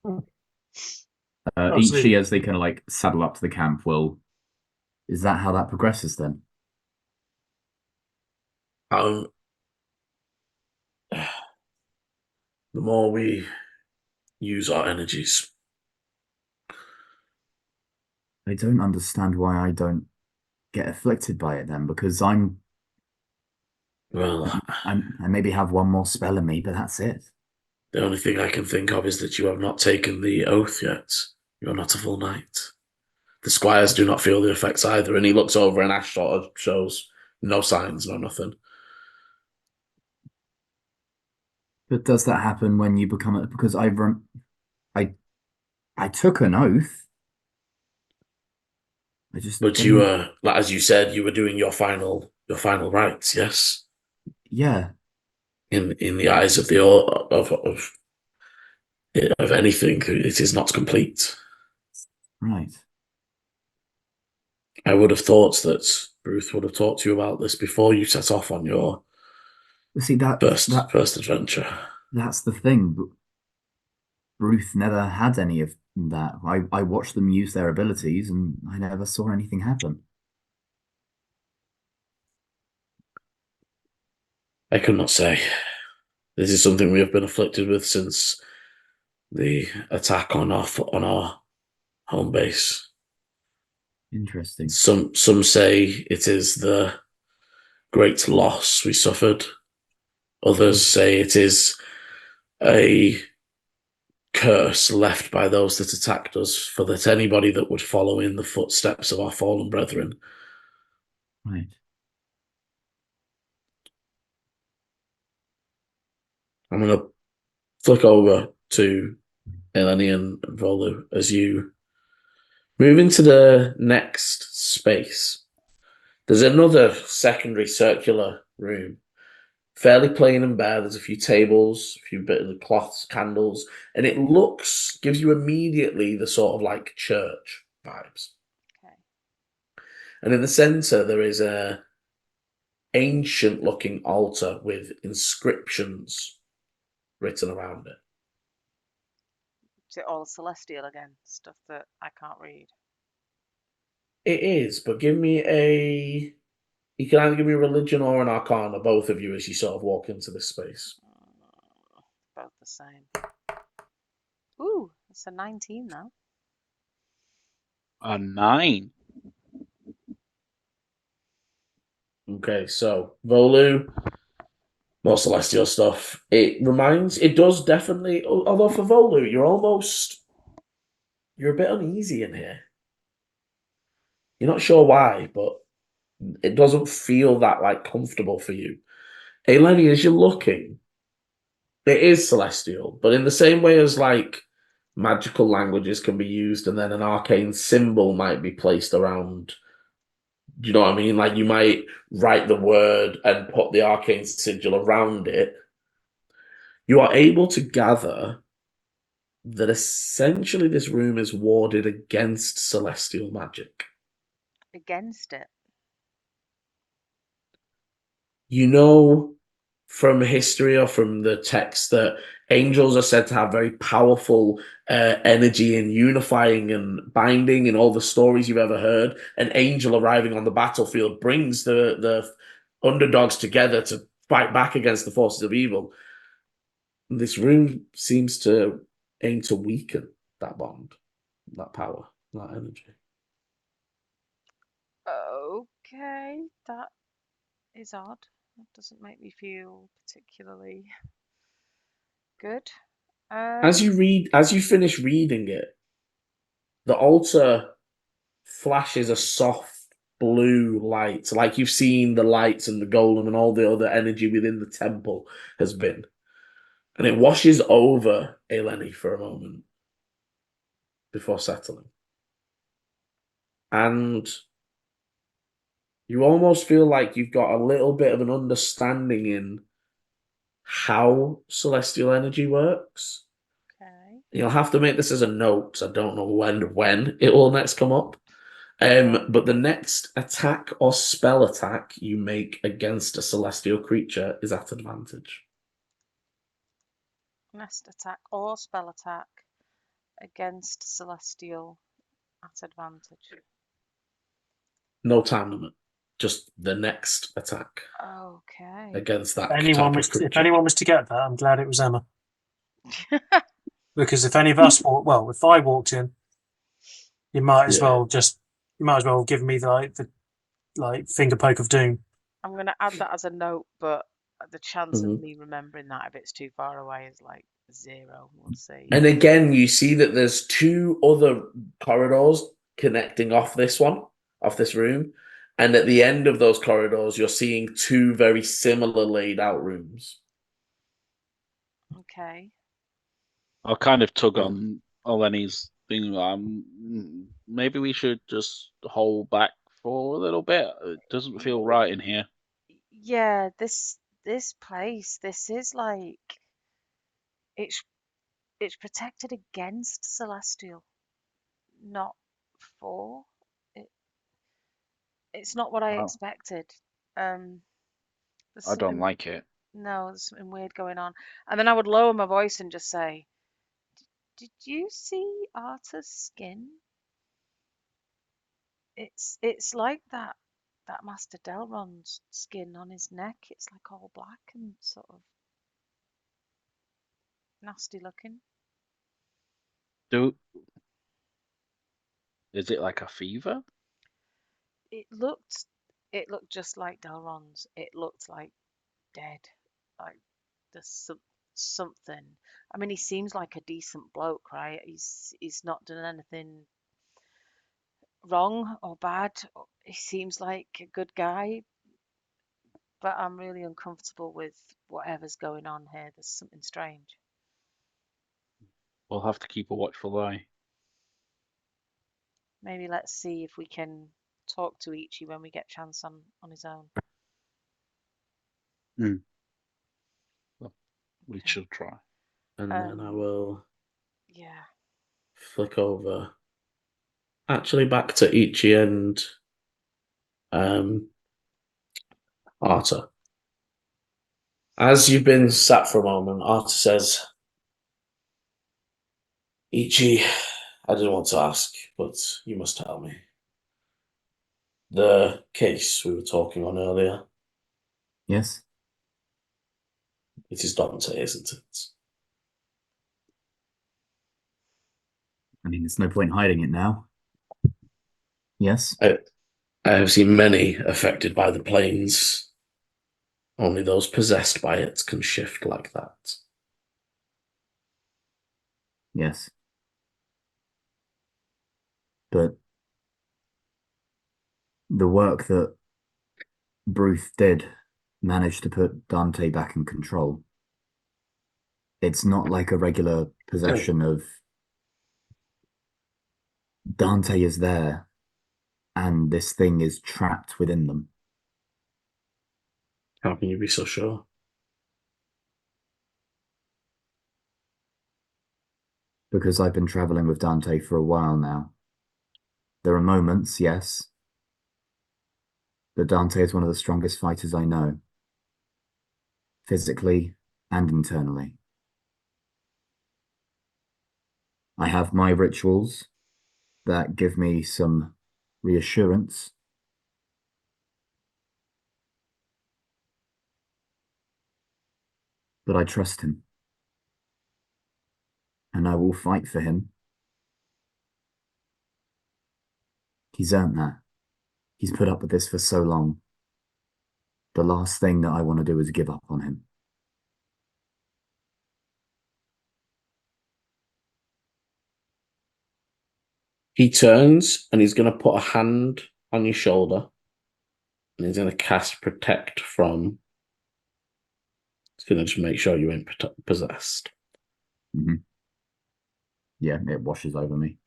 Okay. Ichi, as they kind of like saddle up to the camp, is that how that progresses then? The more we use our energies. I don't understand why I don't get afflicted by it then, because I maybe have one more spell in me, but that's it. The only thing I can think of is that you have not taken the oath yet. You are not a full knight. The squires do not feel the effects either, and he looks over and Ash sort of shows no signs, no nothing. But does that happen when you become it? Because I took an oath. But you were, as you said, you were doing your final rites, yes? Yeah. In the eyes of of anything, it is not complete. Right. I would have thought that Ruth would have talked to you about this before you set off on your first adventure. That's the thing. Ruth never had any of that. I watched them use their abilities, and I never saw anything happen. I could not say. This is something we have been afflicted with since the attack on our home base. Interesting. Some say it is the great loss we suffered. Others say it is a curse left by those that attacked us, for that anybody that would follow in the footsteps of our fallen brethren. Right. I'm going to flick over to Eleni and Volu as you move into the next space. There's another secondary circular room, fairly plain and bare. There's a few tables, a few bits of cloths, candles, and it gives you immediately the sort of like church vibes. Okay. And in the center, there is a ancient-looking altar with inscriptions written around it. Is it all celestial again? Stuff that I can't read. It is, but give me you can either give me a religion or an arcana, both of you, as you sort of walk into this space. Both the same. Ooh, it's a 19 now. A 9. Okay, so Volu, more celestial stuff. It does definitely, although for Volu, you're a bit uneasy in here. You're not sure why, but it doesn't feel that like comfortable for you. Hey, Lenny, as you're looking, it is celestial, but in the same way as like magical languages can be used and then an arcane symbol might be placed around. Do you know what I mean? Like you might write the word and put the arcane sigil around it. You are able to gather that essentially this room is warded against celestial magic. Against it. You know from history or from the text that angels are said to have very powerful energy in unifying and binding. In all the stories you've ever heard, an angel arriving on the battlefield brings the underdogs together to fight back against the forces of evil. This room seems to aim to weaken that bond, that power, that energy. Okay, that is odd. That doesn't make me feel particularly good. As you finish reading it, the altar flashes a soft blue light, like you've seen the lights and the golem and all the other energy within the temple has been. And it washes over Eleni for a moment before settling. And you almost feel like you've got a little bit of an understanding in how celestial energy works. Okay. You'll have to make this as a note, because I don't know when it will next come up. But the next attack or spell attack you make against a celestial creature is at advantage. Next attack or spell attack against celestial at advantage. No time limit. Just the next attack Okay. against that If anyone type of creature. if anyone was to get that, I'm glad it was Emma. Because if any of us if I walked in, you might as well give me the finger poke of doom. I'm going to add that as a note, but the chance of me remembering that if it's too far away is like 0. We'll see. And again, you see that there's 2 other corridors connecting off this room. And at the end of those corridors, you're seeing 2 very similar laid out rooms. Okay. I'll kind of tug on Eleni's thing. Maybe we should just hold back for a little bit. It doesn't feel right in here. Yeah, this place, this is like it's protected against celestial, not for. It's not what I Wow. expected. I don't like it. No, there's something weird going on. And then I would lower my voice and just say, "Did you see Arta's skin? It's like that Master Delron's skin on his neck. It's like all black and sort of nasty looking." Is it like a fever? It looked just like Delron's. It looked like dead. Like there's something. I mean, he seems like a decent bloke, right? He's not done anything wrong or bad. He seems like a good guy, but I'm really uncomfortable with whatever's going on here. There's something strange. We'll have to keep a watchful eye. Maybe let's see if we can talk to Ichi when we get a chance on his own. Well, we should try. And then I will flick over. Actually, back to Ichi and Arta. As you've been sat for a moment, Arta says, "Ichi, I didn't want to ask, but you must tell me. The case we were talking on earlier." Yes. It is Dante, isn't it? I mean, there's no point hiding it now. Yes. I have seen many affected by the planes. Only those possessed by it can shift like that. Yes. But the work that Bruce did manage to put Dante back in control. It's not like a regular possession of Dante is there and this thing is trapped within them. How can you be so sure? Because I've been traveling with Dante for a while now. There are moments, yes, but Dante is one of the strongest fighters I know, physically and internally. I have my rituals that give me some reassurance. But I trust him. And I will fight for him. He's earned that. He's put up with this for so long. The last thing that I want to do is give up on him. He turns and he's going to put a hand on your shoulder and he's going to cast Protect from. It's going to just make sure you ain't possessed. Mm-hmm. Yeah, it washes over me.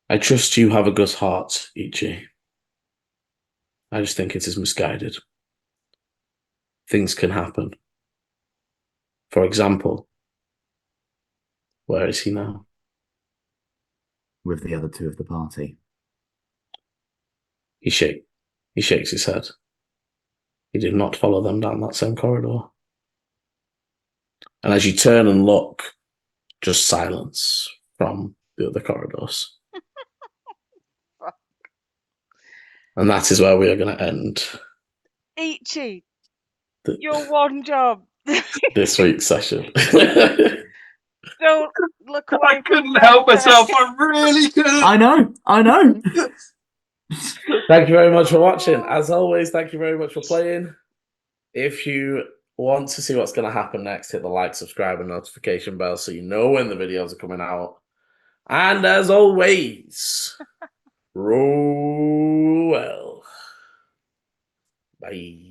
I trust you have a good heart, Ichi. I just think it is misguided. Things can happen. For example, where is he now? With the other two of the party. He shakes his head. He did not follow them down that same corridor. And as you turn and look, just silence from the other corridors. And that is where we are going to end. Ichi, your one job. This week's session. Don't look away. I couldn't help myself. I really couldn't. I know. Thank you very much for watching. As always, thank you very much for playing. If you want to see what's going to happen next, hit the like, subscribe, and notification bell so you know when the videos are coming out. And as always, roll well. Bye.